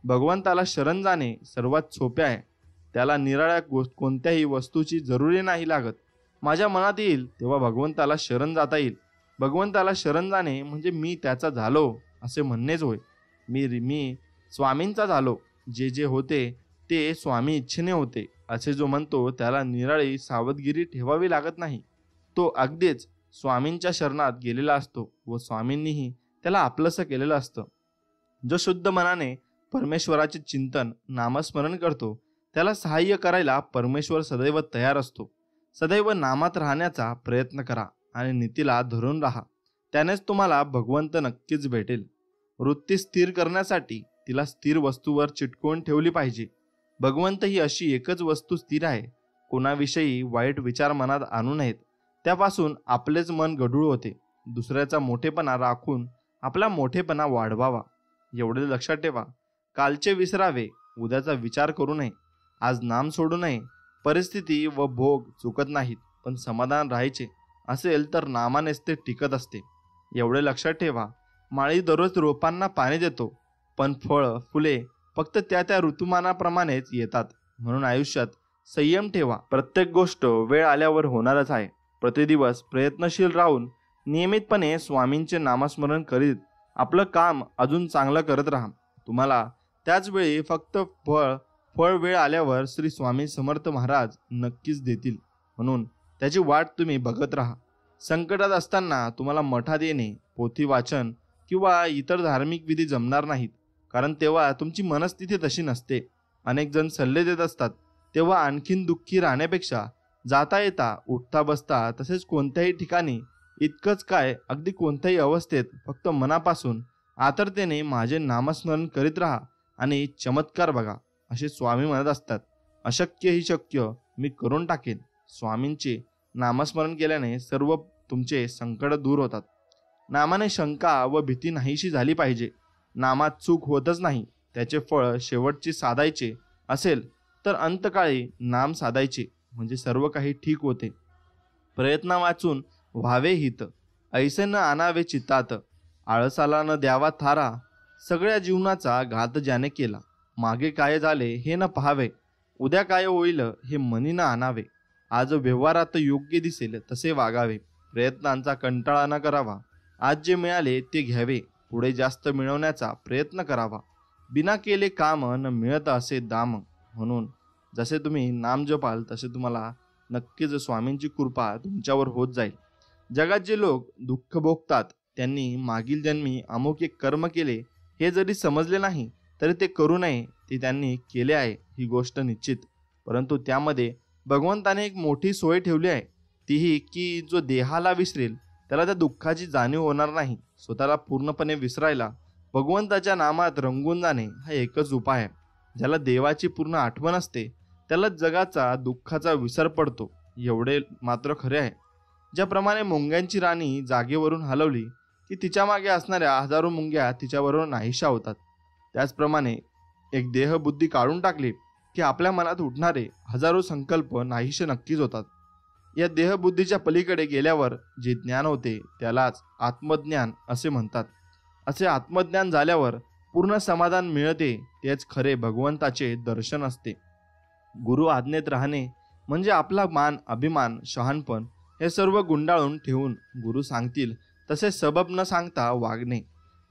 Speaker 1: भगवंताला शरण जाणे सर्वात सोपे आहे. त्याला निराळ्या कोणत्याही वस्तूची जरुरी नाही लागत. माझ्या मनात येईल तेव्हा भगवंताला शरण जाता येईल. भगवंताला शरण जाणे म्हणजे मी त्याचा झालो असे म्हणणेच होय. मी स्वामींचा झालो. जे जे होते ते स्वामी इच्छेने होते असे जो म्हणतो त्याला निराळी सावधगिरी ठेवावी लागत नाही. तो अगदीच स्वामींच्या शरणात गेलेला असतो व स्वामींनीही त्याला आपलंसं केलेलं असतं. जो शुद्ध मनाने परमेश्वराचे चिंतन नामस्मरण करतो त्याला सहाय्य करायला परमेश्वर सदैव तयार असतो. सदैव नामात राहण्याचा प्रयत्न करा आणि नीतीला धरून राहा, त्यानेच तुम्हाला भगवंत नक्कीच भेटेल. वृत्ती स्थिर करण्यासाठी तिला स्थिर वस्तूवर चिटकवून ठेवली पाहिजे. भगवंत ही अशी एकच वस्तू स्थिर आहे. कोणाविषयी वाईट विचार मनात आणू नयेत, त्यापासून आपलेच मन गढूळ होते. दुसऱ्याचा मोठेपणा राखून आपला मोठेपणा वाढवावा, एवढे लक्षात ठेवा. कालचे विसरावे, उद्याचा विचार करू नये. आज नाम सोडू नये. परिस्थिती व भोग चुकत नाहीत, पण समाधान राहायचे असेल तर नामानेच ते टिकत असते, एवढे लक्षात ठेवा. माळी दररोज रोपांना पाणी देतो, पण फळ फुले फक्त त्या त्या ऋतुमानाप्रमाणेच येतात. म्हणून आयुष्यात संयम ठेवा. प्रत्येक गोष्ट वेळ आल्यावर होणारच आहे. प्रतिदिवस प्रयत्नशील राहून नियमितपणे स्वामींचे नामस्मरण करीत आपलं काम अजून चांगलं करत राहा. तुम्हाला त्याच वेळी फक्त फळ वेळ आल्यावर श्री स्वामी समर्थ महाराज नक्कीच देतील, म्हणून त्याची वाट तुम्ही बघत राहा. संकटात असताना तुम्हाला मठात येणे, पोथी वाचन किंवा इतर धार्मिक विधी जमणार नाहीत, कारण तेव्हा तुमची मनस्थिती तशी नसते. अनेक जण सल्ले देत असतात, तेव्हा आणखीन दुःखी राहण्यापेक्षा जाता येता उठता बसता तसेच कोणत्याही ठिकाणी इतकंच काय अगदी कोणत्याही अवस्थेत फक्त मनापासून आतरतेने माझे नामस्मरण करीत राहा आणि चमत्कार बघा, असे स्वामी म्हणत असतात. अशक्य ही शक्य मी करून टाकेन. स्वामींचे नामस्मरण केल्याने सर्व तुमचे संकट दूर होतात. नामाने शंका व भीती नाहीशी झाली पाहिजे. नामात चूक होतच नाही. त्याचे फळ शेवटची साधायचे असेल तर अंतकाळी नाम साधायचे, म्हणजे सर्व काही ठीक होते. प्रयत्न वाचून व्हावे हित, ऐसे न आणावे चित्तात. आळसाला न द्यावा थारा, सगळ्या जीवनाचा घात ज्याने केला. मागे काय झाले हे न पाहावे, उद्या काय होईल हे मनी न आणावे. आज व्यवहारात योग्य दिसेल तसे वागावे. प्रयत्नांचा कंटाळा न करावा. आज जे मिळाले ते घ्यावे. पुढे जास्त मिळवण्याचा प्रयत्न करावा. बिना केले काम न मिळत असे दाम. म्हणून जसे तुम्ही नाम जपाल तसे तुम्हाला नक्कीच स्वामींची कृपा तुमच्यावर होत जाईल. जगात जे लोक दुःख भोगतात त्यांनी मागील जन्मी अमुक एक कर्म केले हे जरी समजले नाही तरी ते करू नये, ते त्यांनी केले आहे ही गोष्ट निश्चित. परंतु त्यामध्ये भगवंताने एक मोठी सोय ठेवली आहे, तीही की जो देहाला विसरेल त्याला त्या दुःखाची जाणीव होणार नाही. स्वतःला पूर्णपणे विसरायला भगवंताच्या नामात रंगून जाणे हा एकच उपाय आहे. ज्याला देवाची पूर्ण आठवण असते त्याला जगाचा दुःखाचा विसर पडतो, एवढे मात्र खरे आहे. ज्याप्रमाणे मुंग्यांची राणी जागेवरून हलवली की तिच्या मागे असणाऱ्या हजारो मुंग्या तिच्याबरोबर नाहीशा होतात, त्याचप्रमाणे एक देहबुद्धी काढून टाकली की आपल्या मनात उठणारे हजारो संकल्प नाहीसे नक्कीच होतात. या देहबुद्धीच्या पलीकडे गेल्यावर जे ज्ञान होते त्यालाच आत्मज्ञान असे म्हणतात. असे आत्मज्ञान झाल्यावर पूर्ण समाधान मिळते, तेच खरे भगवंताचे दर्शन असते. गुरु आज्ञेत राहणे म्हणजे आपला मान, अभिमान, शहाणपण हे सर्व गुंडाळून ठेवून गुरु सांगतील तसे सबब न सांगता वागणे.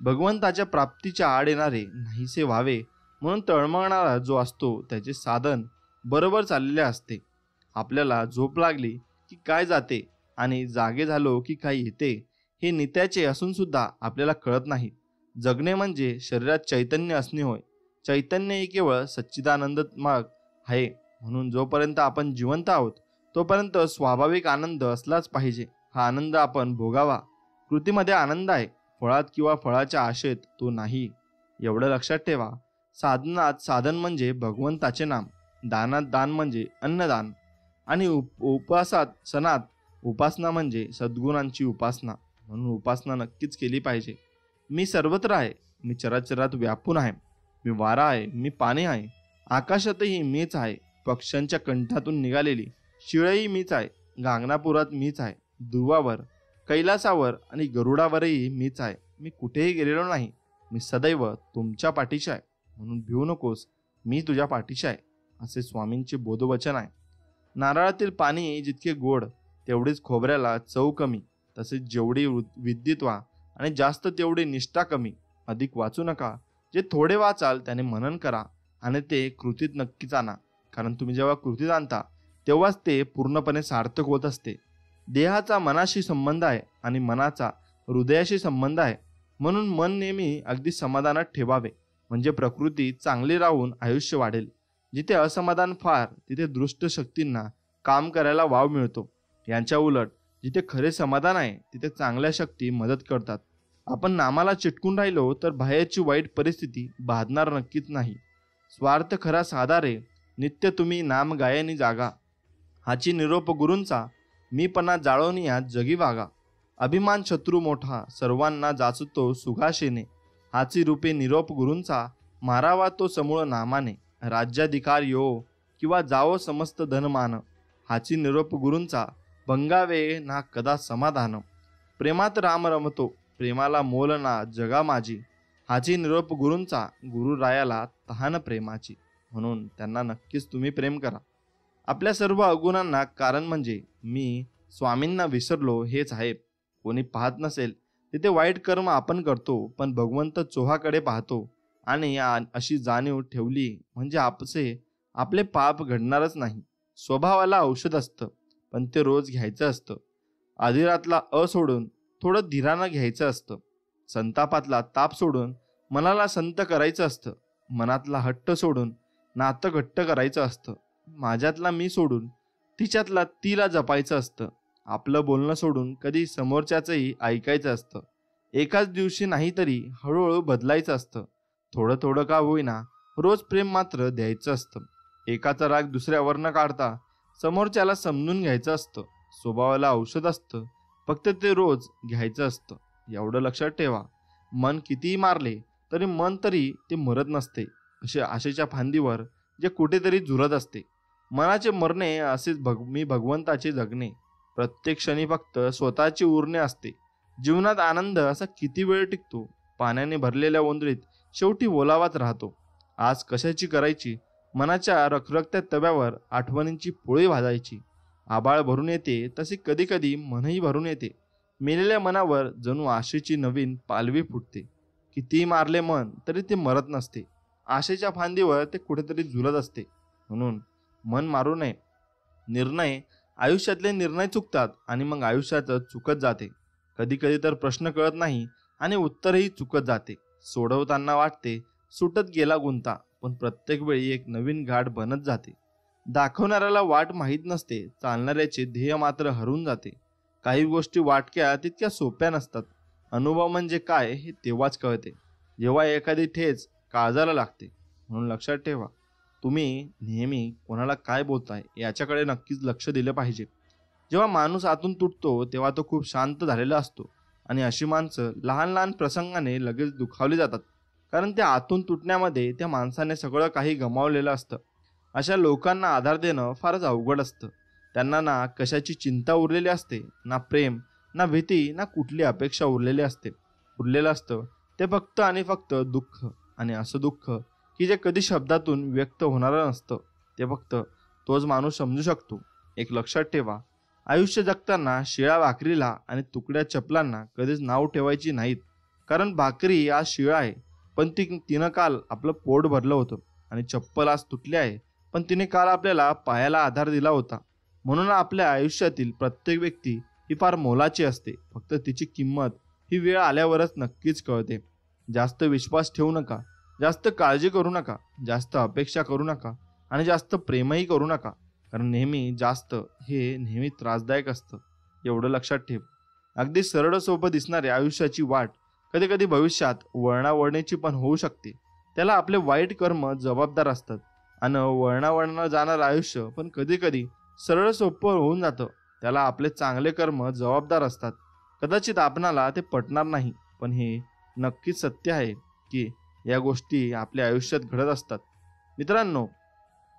Speaker 1: भगवंताच्या प्राप्तीच्या आड येणारे नाहीसे व्हावे म्हणून तळमळणारा जो असतो त्याचे साधन बरोबर चाललेले असते. आपल्याला झोप लागली की काय जाते आणि जागे झालो की काय येते हे नित्याचे असून सुद्धा आपल्याला कळत नाही. जगणे म्हणजे शरीरात चैतन्य असणे होय. चैतन्य हे केवळ सच्चिदानंदात्मक आहे. म्हणून जोपर्यंत आपण जिवंत आहोत तोपर्यंत स्वाभाविक आनंद असलाच पाहिजे. हा आनंद आपण भोगावा. कृतीमध्ये आनंद आहे, फळात किंवा फळाच्या आशेत तो नाही. एवढं लक्षात ठेवा. साधनात साधन म्हणजे भगवंताचे नाम, दानात दान म्हणजे अन्नदान आणि उपासात सणात उपासना म्हणजे सद्गुणांची उपासना. म्हणून उपासना नक्कीच केली पाहिजे. मी सर्वत्र आहे, मी चराचरात व्यापून आहे, मी वारा आहे, मी पाणी आहे, आकाशातही मीच आहे, पक्ष्यांच्या कंठातून निघालेली शिळही मीच आहे, गांगनापुरात मीच आहे, ध्रुवावर, कैलासावर आणि गरुडावरही मीच आहे. मी कुठेही गेलेलो नाही, मी सदैव तुमच्या पाठीशी आहे. म्हणून भिवू नकोस, मी तुझ्या पाठीशी आहे, असे स्वामींचे बोधवचन आहे. नारळातील पाणी जितके गोड तेवढीच खोबऱ्याला चव कमी. तसेच जेवढी विद्वत्ता आणि जास्त तेवढी निष्ठा कमी. अधिक वाचू नका, जे थोडे वाचाल त्याने मनन करा आणि ते कृतीत नक्कीच आणा. कारण तुम्ही जेव्हा कृतीत आणता तेव्हाच ते पूर्णपणे सार्थक होत असते. देहाचा मनाशी संबंध आहे आणि मनाचा हृदयाशी संबंध आहे. म्हणून मन नेहमी अगदी समाधानात ठेवावे, म्हणजे प्रकृती चांगली राहून आयुष्य वाढेल. जिथे असमाधान फार तिथे दृष्ट शक्तींना काम करायला वाव मिळतो. यांच्या उलट जिथे खरे समाधान आहे तिथे चांगल्या शक्ती मदत करतात. आपण नामाला चिटकून राहिलो तर बाहेरची वाईट परिस्थिती बाधणार नक्कीच नाही. स्वार्थ खरा साधारे, नित्य तुम्ही नाम गायनी जागा. हाची निरोप गुरूंचा, मीपणा जाळवणी जगी वागा. अभिमान शत्रू मोठा, सर्वांना जाचतो सुघाशेने. हाची रूपे निरोप गुरूंचा, मारावा तो समूळ नामाने. राज्याधिकार यो किंवा जावो समस्त धनमान. हाची निरोप गुरूंचा, भंगावे ना कदा समाधान. प्रेमात राम रमतो, प्रेमाला मोल ना जगा माझी. हाची निरोप गुरूंचा, गुरुरायाला तहान प्रेमाची. म्हणून त्यांना नक्कीच तुम्ही प्रेम करा. आपल्या सर्व अवगुणांना कारण म्हणजे मी स्वामींना विसरलो हेच आहे. कोणी पाहत नसेल तिथे वाईट कर्म आपण करतो, पण भगवंत चोहाकडे पाहतो आणि अशी जाणीव ठेवली म्हणजे आपले पाप घडणारच नाही. स्वभावाला औषध असतं, पण ते रोज घ्यायचं असतं. अधिरातला सोडून थोडं धीरानं घ्यायचं असतं. संतापातला ताप सोडून मनाला संत करायचं असतं. मनातला हट्ट सोडून नातं घट्ट करायचं असतं. माझ्यातला मी सोडून तिच्यातला तिला जपायचं असतं. आपलं बोलणं सोडून कधी समोरच्याचंही ऐकायचं असतं. एकाच दिवशी नाही तरी हळूहळू बदलायचं असतं. थोडं थोडं का होईना रोज प्रेम मात्र द्यायचं असतं. एकाचा राग दुसऱ्यावर न काढता समोरच्याला समजून घ्यायचं असतं. स्वभावाला औषध असतं, फक्त ते रोज घ्यायचं असतं. एवढं लक्षात ठेवा. मन कितीही मारले तरी मन तरी ते मरत नसते. असे आशेच्या फांदीवर जे कुठेतरी झुरत असते. मनाचे मरणे असेच मी भगवंताचे जगणे. प्रत्येक क्षणी फक्त स्वतःची उरणे असते. जीवनात आनंद असा किती वेळ टिकतो. पाण्याने भरलेल्या ओंजळीत शेवटी ओलावाच राहतो. आज कशाची करायची, मनाच्या रखरखत्या तव्यावर आठवणींची पोळी भाजायची. आबाळ भरून येते तसे कधी कधी मनही भरून येते. मेलेल्या मनावर जणू आशेची नवीन पालवी फुटते. कितीही मारले मन तरी ते मरत नसते. आशेच्या फांदीवर ते कुठेतरी झुलत असते. म्हणून मन मारू नये. आयुष्यातले निर्णय चुकतात आणि मग आयुष्यात चुकत जाते. कधी कधी तर प्रश्न कळत नाही आणि उत्तरही चुकत जाते. सोडवताना वाटते सुटत गेला गुंता, पण प्रत्येक वेळी एक नवीन घाट बनत जाते. दाखवणाऱ्याला वाट माहीत नसते, चालणाऱ्याचे ध्येय मात्र हरून जाते. काही गोष्टी वाटक्या तितक्या सोप्या नसतात. अनुभव म्हणजे काय हे तेव्हाच कळते, जेव्हा एखादी ठेच काळजाला लागते. म्हणून लक्षात ठेवा, तुम्ही नेहमी कोणाला काय बोलताय याच्याकडे नक्कीच लक्ष दिलं पाहिजे. जेव्हा माणूस आतून तुटतो तेव्हा तो खूप शांत झालेला असतो आणि अशी माणसं लहान लहान प्रसंगाने लगेच दुखावली जातात, कारण त्या आतून तुटण्यामध्ये त्या माणसाने सगळं काही गमावलेलं असतं. अशा लोकांना आधार देणं फारच अवघड असतं. त्यांना ना कशाची चिंता उरलेली असते, ना प्रेम, ना भीती, ना कुठली अपेक्षा उरलेली असते. उरलेलं असतं ते फक्त आणि फक्त दुःख. आणि असं दुःख की जे कधी शब्दातून व्यक्त होणारं नसतं. ते फक्त तोच माणूस समजू शकतो. एक लक्षात ठेवा, आयुष्य जगताना शिळ्या भाकरीला आणि तुकड्या चपलांना कधीच नाव ठेवायची नाहीत. कारण भाकरी आज शिळा आहे, पण तिनं काल आपलं पोट भरलं होतं. आणि चप्पल आज तुटली आहे, पण तिने काल आपल्याला पायाला आधार दिला होता. म्हणून आपल्या आयुष्यातील प्रत्येक व्यक्ती ही फार मोलाची असते. फक्त तिची किंमत ही वेळ आल्यावरच नक्कीच कळते. जास्त विश्वास ठेवू नका, जास्त काळजी करू नका, जास्त अपेक्षा करू नका आणि जास्त प्रेमही करू नका. कारण जास्त हे नेहमी त्रासदायक असतं. एवढं लक्षात ठेव. अगदी सरळ सोपं दिसणारी आयुष्याची वाट कधी कधी भविष्यात वळणावळणीची पण होऊ शकते. त्याला आपले वाईट कर्म जबाबदार असतात. आणि वळणावळणानं जाणारं आयुष्य पण कधी कधी सरळ सोपं होऊन जातं. त्याला आपले चांगले कर्म जबाबदार असतात. कदाचित आपणाला ते पटणार नाही, पण हे नक्कीच सत्य आहे की या गोष्टी आपल्या आयुष्यात घडत असतात. मित्रांनो,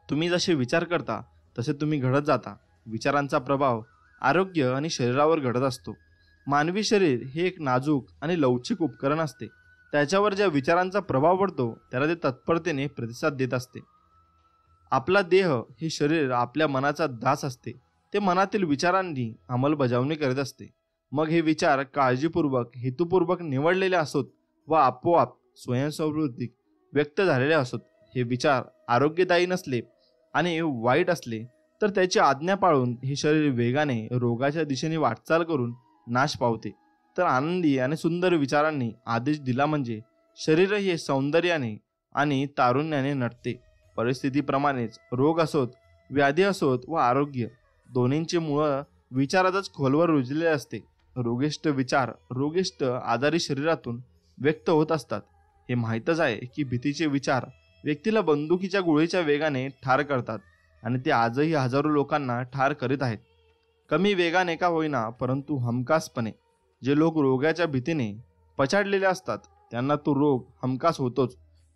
Speaker 1: तुम्ही जसे विचार करता तसे तुम्ही घडत जाता. विचारांचा प्रभाव आरोग्य आणि शरीरावर घडत असतो. मानवी शरीर हे एक नाजूक आणि लवचिक उपकरण असते. त्याच्यावर ज्या विचारांचा प्रभाव पडतो त्याला ते तत्परतेने प्रतिसाद देत असते. आपला देह हे शरीर आपल्या मनाचा दास असते. ते मनातील विचारांनी अंमलबजावणी करत असते. मग हे विचार काळजीपूर्वक, हेतुपूर्वक निवडलेले असोत व आपोआप स्वयंस्फूर्तीक व्यक्त झालेले असोत. हे विचार आरोग्यदायी नसले आणि वाईट असले तर त्याची आज्ञा पाळून हे शरीर वेगाने रोगाच्या दिशेने वाटचाल करून नाश पावते. तर आनंदी आणि सुंदर विचारांनी आदेश दिला म्हणजे शरीर हे सौंदर्याने आणि तारुण्याने नटते. परिस्थितीप्रमाणेच रोग असोत, व्याधी असोत व आरोग्य, दोन्हींचे मूळ विचारातच खोलवर रुजलेले असते. रोगिष्ट विचार रोगिष्ट आजारी शरीरातून व्यक्त होत असतात. हे माहीतच आहे की भीतीचे विचार व्यक्तीला बंदुकीच्या गोळीच्या वेगाने ठार करतात आणि ते आजही हजारो लोकांना ठार करीत आहेत. कमी वेगाने का होईना, परंतु हमखासपणे. जे लोक रोगाच्या भीतीने पछाडलेले असतात त्यांना तो रोग हमखास होतोच.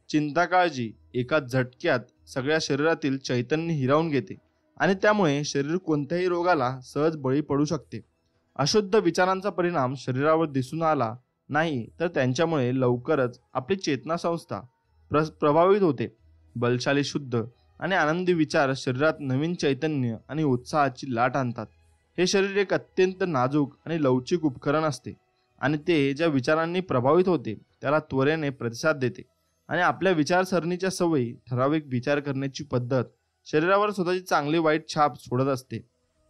Speaker 1: चिंता काळजी एका झटक्यात सगळ्या शरीरातील चैतन्य हिरावून घेते आणि त्यामुळे शरीर कोणत्याही रोगाला सहज बळी पडू शकते. अशुद्ध विचारांचा परिणाम शरीरावर दिसून आला नाही तर त्यांच्यामुळे लवकरच आपली चेतना संस्था प्रभावित होते. बलशाली शुद्ध आणि आनंदी विचार शरीरात नवीन चैतन्य आणि उत्साहाची लाट आणतात. हे शरीर एक अत्यंत नाजूक आणि लवचिक उपकरण असते आणि ते ज्या विचारांनी प्रभावित होते त्याला त्वरेने प्रतिसाद देते. आणि आपल्या विचारसरणीच्या सवयी, ठराविक विचार करण्याची पद्धत शरीरावर स्वतःची चांगली वाईट छाप सोडत असते.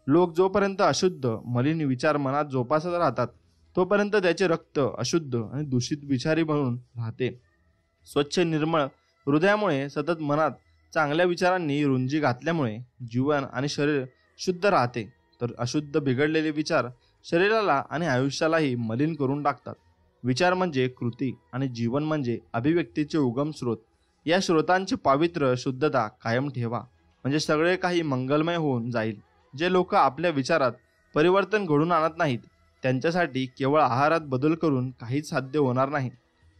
Speaker 1: लोक जोपर्यंत अशुद्ध मलिन विचार मनात जोपासत राहतात तोपर्यंत त्याचे रक्त अशुद्ध आणि दूषित विचारी बनून राहते. स्वच्छ निर्मळ हृदयामुळे सतत मनात चांगल्या विचारांनी रुंजी घातल्यामुळे जीवन आणि शरीर शुद्ध राहते. तर अशुद्ध बिघडलेले विचार शरीराला आणि आयुष्यालाही मलिन करून टाकतात. विचार म्हणजे कृती आणि जीवन म्हणजे अभिव्यक्तीचे उगम स्रोत. या स्रोतांची पावित्र्य शुद्धता कायम ठेवा, म्हणजे सगळे काही मंगलमय होऊन जाईल. जे लोक आपल्या विचारात परिवर्तन घडून आणत नाहीत त्यांच्यासाठी केवळ आहारात बदल करून काहीच साध्य होणार नाही.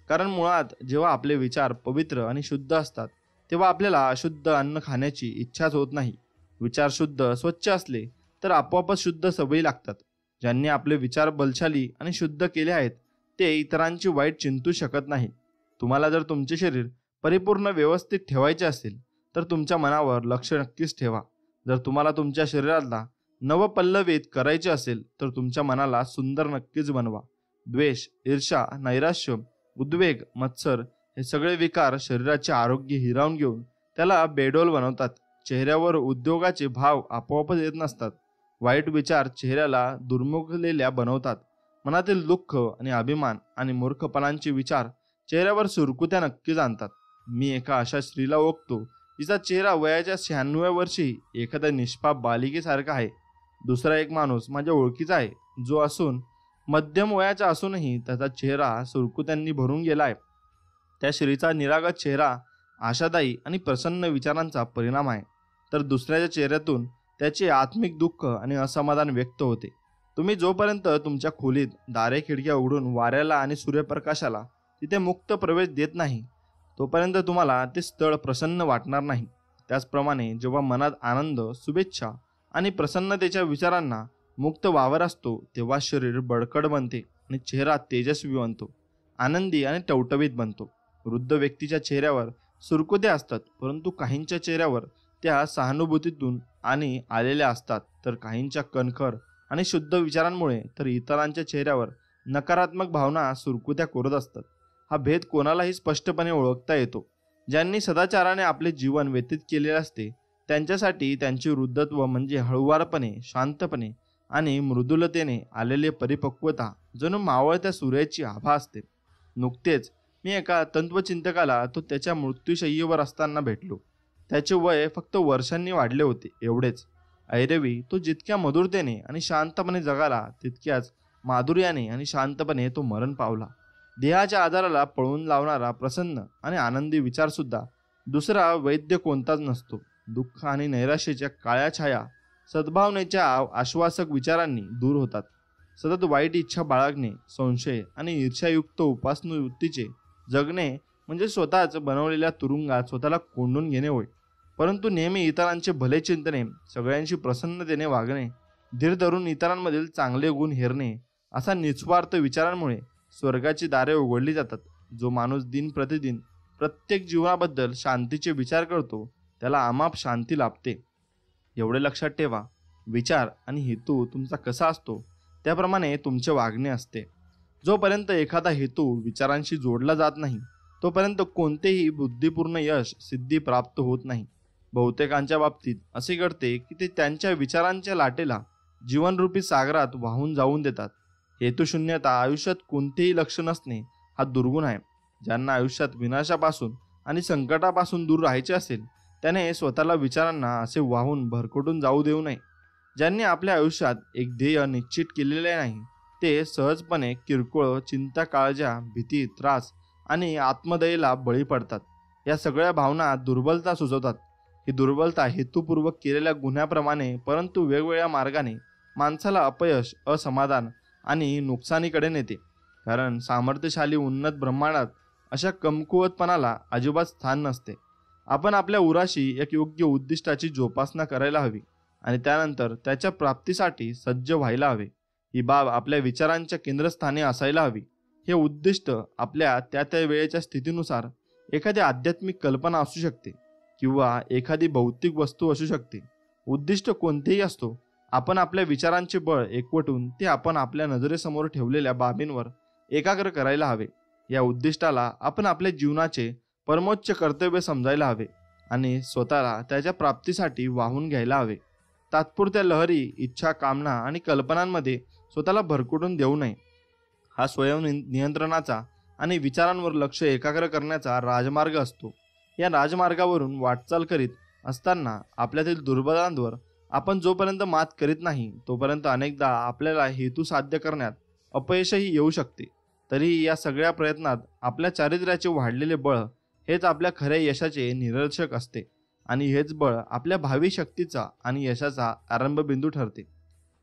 Speaker 1: कारण मुळात जेव्हा आपले विचार पवित्र आणि शुद्ध असतात तेव्हा आपल्याला अशुद्ध अन्न खाण्याची इच्छाच होत नाही. विचार शुद्ध स्वच्छ असले तर आपोआपच शुद्ध सवयी लागतात. ज्यांनी आपले विचार बलशाली आणि शुद्ध केले आहेत ते इतरांची वाईट चिंतू शकत नाही. तुम्हाला जर तुमचे शरीर परिपूर्ण व्यवस्थित ठेवायचे असेल तर तुमच्या मनावर लक्ष नक्कीच ठेवा. जर तुम्हाला तुमच्या शरीराला नवपल्लवित करायचे असेल तर तुमच्या मनाला सुंदर नक्कीच बनवा. द्वेष, ईर्ष्या, नैराश्य, उद्वेग, मत्सर हे सगळे विकार शरीराचे आरोग्य हिरावून घेऊन त्याला बेडोल बनवतात. चेहऱ्यावर उद्योगाचे भाव आपोआपच येत नसतात. वाईट विचार चेहऱ्याला दुर्मुखलेल्या बनवतात. मनातील दुःख आणि अभिमान आणि मूर्खपणांचे विचार चेहऱ्यावर सुरकुत्या नक्कीच आणतात. मी एका अशा स्त्रीला ओळखतो जिचा चेहरा वयाच्या 96व्या वर्षी एखाद्या निष्पाप बालिकेसारखा आहे. दुसरा एक माणूस माझ्या ओळखीचा आहे जो असून मध्यम वयाचा असूनही त्याचा चेहरा सुरकुत्यांनी भरून गेला आहे. त्या स्त्रीचा निरागस चेहरा आशादायी आणि प्रसन्न विचारांचा परिणाम आहे, तर दुसऱ्याच्या चेहऱ्यातून त्याचे आत्मिक दुःख आणि असमाधान व्यक्त होते. तुम्ही जोपर्यंत तुमच्या खोलीत दारे खिडक्या उघडून वाऱ्याला आणि सूर्यप्रकाशाला तिथे मुक्त प्रवेश देत नाही तोपर्यंत तुम्हाला ते स्थळ प्रसन्न वाटणार नाही. त्याचप्रमाणे जेव्हा मनात आनंद, शुभेच्छा आणि प्रसन्नतेच्या विचारांना मुक्त वावर असतो तेव्हा शरीर बळकट बनते आणि चेहरा तेजस्वी बनतो, आनंदी आणि टवटवीत बनतो. वृद्ध व्यक्तीच्या चेहऱ्यावर सुरकुत्या असतात, परंतु काहींच्या चेहऱ्यावर त्या सहानुभूतीतून आणि आलेल्या असतात, तर काहींच्या कणखर आणि शुद्ध विचारांमुळे तर इतरांच्या चेहऱ्यावर नकारात्मक भावना सुरकुत्या कोरत असतात. हा भेद कोणालाही स्पष्टपणे ओळखता येतो. ज्यांनी सदाचाराने आपले जीवन व्यतीत केलेले असते त्यांच्यासाठी त्यांचे वृद्धत्व म्हणजे हळुवारपणे, शांतपणे आणि मृदुलतेने आलेले परिपक्वता जणू मावळत्या सूर्याची आभा असते. नुकतेच मी एका तत्वचिंतकाला तो त्याच्या मृत्यूशय्येवर असताना भेटलो. त्याचे वय फक्त वर्षांनी वाढले होते एवढेच. ऐरवी तो जितक्या मधुरतेने आणि शांतपणे जगाला तितक्याच माधुर्याने आणि शांतपणे तो मरण पावला. देहाच्या आजाराला पळवून लावणारा प्रसन्न आणि आनंदी विचार सुद्धा दुसरा वैद्य कोणताच नसतो. दुःख आणि नैराश्याच्या काळ्या छाया सद्भावनेच्या आश्वासक विचारांनी दूर होतात. सतत वाईट इच्छा बाळगणे, संशय आणि ईर्ष्यायुक्त उपासनवृत्तीचे जगणे म्हणजे स्वतःच बनवलेल्या तुरुंगात स्वतःला कोंडून घेणे होय. परंतु नेहमी इतरांचे भले चिंतने, सगळ्यांशी प्रसन्नतेने वागणे, धीर धरून इतरांमधील चांगले गुण हेरणे असा निस्वार्थ विचारांमुळे स्वर्गाची दारे उघडली जातात. जो माणूस दिन प्रतिदिन प्रत्येक जीवनाबद्दल शांतीचे विचार करतो त्याला अमाप शांती लाभते. एवढे लक्षात ठेवा, विचार आणि हेतू तुमचा कसा असतो त्याप्रमाणे तुमचे वागणे असते. जोपर्यंत एखादा हेतू विचारांशी जोडला जात नाही तोपर्यंत कोणतेही बुद्धिपूर्ण यश सिद्धी प्राप्त होत नाही. बहुतेकांच्या बाबतीत असे घडते की ते त्यांच्या विचारांच्या लाटेला जीवनरूपी सागरात वाहून जाऊन देतात. हेतुशून्यता आयुष्यात कोणतेही लक्ष नसणे हा दुर्गुण आहे. ज्यांना आयुष्यात विनाशापासून आणि संकटापासून दूर राहायचे असेल त्याने स्वतःला विचारांना असे वाहून भरकटून जाऊ देऊ नये. ज्यांनी आपल्या आयुष्यात एक ध्येय निश्चित केलेले नाही ते सहजपणे किरकोळ चिंता, काळज्या, भीती, त्रास आणि आत्मदयेला बळी पडतात. या सगळ्या भावना दुर्बलता सुचवतात. ही दुर्बलता हेतुपूर्वक केलेल्या गुन्ह्याप्रमाणे परंतु वेगवेगळ्या मार्गाने माणसाला अपयश, असमाधान आणि नुकसानीकडे नेते. कारण सामर्थ्यशाली उन्नत ब्रह्मांडात अशा कमकुवतपणाला अजिबात स्थान नसते. आपण आपल्या उराशी एक योग्य उद्दिष्टाची जोपासना करायला हवी आणि त्यानंतर त्याच्या प्राप्तीसाठी सज्ज व्हायला हवे. ही बाब आपल्या विचारांच्या केंद्रस्थानी असायला हवी. हे उद्दिष्ट आपल्या त्या वेळेच्या स्थितीनुसार एखादी आध्यात्मिक कल्पना असू शकते किंवा एखादी भौतिक वस्तू असू शकते. उद्दिष्ट कोणतेही असतो, आपण आपल्या विचारांचे बळ एकवटून ते आपण आपल्या नजरेसमोर ठेवलेल्या बाबींवर एकाग्र करायला हवे. या उद्दिष्टाला आपण आपल्या जीवनाचे परमोच्च कर्तव्य समजायला हवे आणि स्वतःला त्याच्या प्राप्तीसाठी वाहून घ्यायला हवे. तात्पुरत्या लहरी, इच्छा, कामना आणि कल्पनांमध्ये स्वतःला भरकटून देऊ नये. हा स्वयंनियंत्रणाचा आणि विचारांवर लक्ष एकाग्र करण्याचा राजमार्ग असतो. या राजमार्गावरून वाटचाल करीत असताना आपल्यातील दुर्बलांवर आपण जोपर्यंत मात करीत नाही तोपर्यंत अनेकदा आपल्याला हेतू साध्य करण्यात अपयशही येऊ शकते. तरी या सगळ्या प्रयत्नात आपल्या चारित्र्याचे वाढलेले बळ हेच आपल्या खऱ्या यशाचे निदर्शक असते आणि हेच बळ आपल्या भावी शक्तीचा आणि यशाचा आरंभबिंदू ठरते.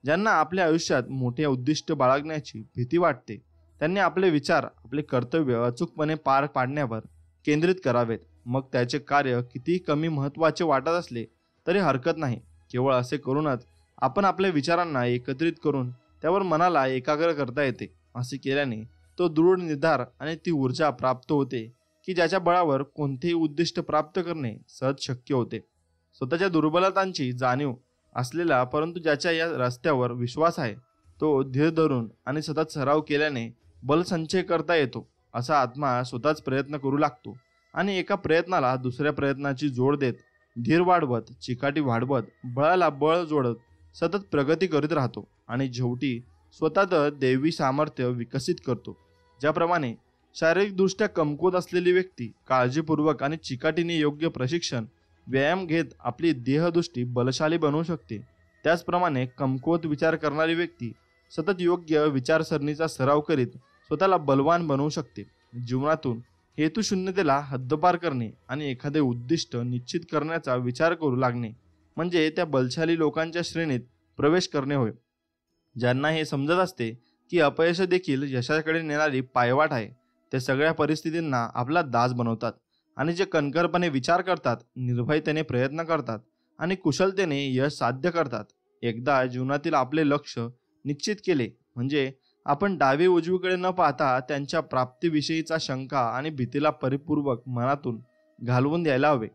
Speaker 1: ज्यांना आपल्या आयुष्यात मोठे उद्दिष्ट बाळगण्याची भीती वाटते त्यांनी आपले विचार, आपले कर्तव्य अचूकपणे पार पाडण्यावर केंद्रित करावेत. मग त्याचे कार्य कितीही कमी महत्त्वाचे वाटत असले तरी हरकत नाही. केवळ असे करूनच आपण आपल्या विचारांना एकत्रित करून त्यावर मनाला एकाग्र करता येते. असे केल्याने तो दृढ निर्धार आणि ती ऊर्जा प्राप्त होते की ज्याच्या बळावर कोणतेही उद्दिष्ट प्राप्त करणे सहज शक्य होते. स्वतःच्या दुर्बलतांची जाणीव असलेला परंतु ज्याच्या या रस्त्यावर विश्वास आहे तो धीर धरून आणि सतत सराव केल्याने बलसंचय करता येतो. असा आत्मा स्वतःच प्रयत्न करू लागतो आणि एका प्रयत्नाला दुसऱ्या प्रयत्नाची जोड देत, धीर वाढवत, चिकाटी वाढवत, बळाला बळ जोडत सतत प्रगती करीत राहतो आणि शेवटी स्वतः दैवी सामर्थ्य विकसित करतो. ज्याप्रमाणे शारीरिकदृष्ट्या कमकुवत असलेली व्यक्ती काळजीपूर्वक आणि चिकाटीने योग्य प्रशिक्षण, व्यायाम घेत आपली देहदृष्टी बलशाली बनवू शकते, त्याचप्रमाणे कमकुवत विचार करणारी व्यक्ती सतत योग्य विचारसरणीचा सराव करीत स्वतःला बलवान बनवू शकते. जीवनातून हेतुशून्यतेला हद्दपार करणे आणि एखादे उद्दिष्ट निश्चित करण्याचा विचार करू लागणे म्हणजे त्या बलशाली लोकांच्या श्रेणीत प्रवेश करणे होय. ज्यांना हे समजत असते की अपयश देखील यशाकडे नेणारी पायवाट आहे, ते सगळ्या परिस्थितींना आपला दास बनवतात आणि जे कणखरपणे विचार करतात, निर्भयतेने प्रयत्न करतात आणि कुशलतेने यश साध्य करतात. एकदा जीवनातील आपले लक्ष निश्चित केले म्हणजे आपण डावे उजवीकडे न पाहता त्यांच्या प्राप्तीविषयीचा शंका आणि भीतीला परिपूर्वक मनातून घालवून द्यायला हवे.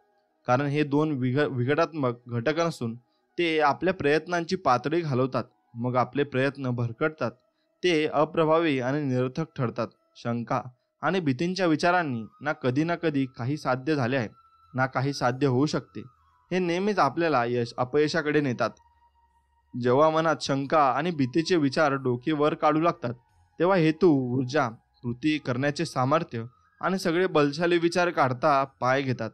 Speaker 1: कारण हे दोन विघटात्मक घटक नसून ते आपल्या प्रयत्नांची पातळी घालवतात. मग आपले प्रयत्न भरकटतात, ते अप्रभावी आणि निरर्थक ठरतात. शंका आणि भीतींच्या विचारांनी ना कधी काही साध्य झाले आहे, ना काही साध्य होऊ शकते. हे नेहमीच आपल्याला अपयशाकडे नेतात. जेव्हा मनात शंका आणि भीतीचे विचार डोके वर काढू लागतात तेव्हा हेतू, ऊर्जा, कृती करण्याचे सामर्थ्य आणि सगळे बलशाली विचार काढता पाय घेतात.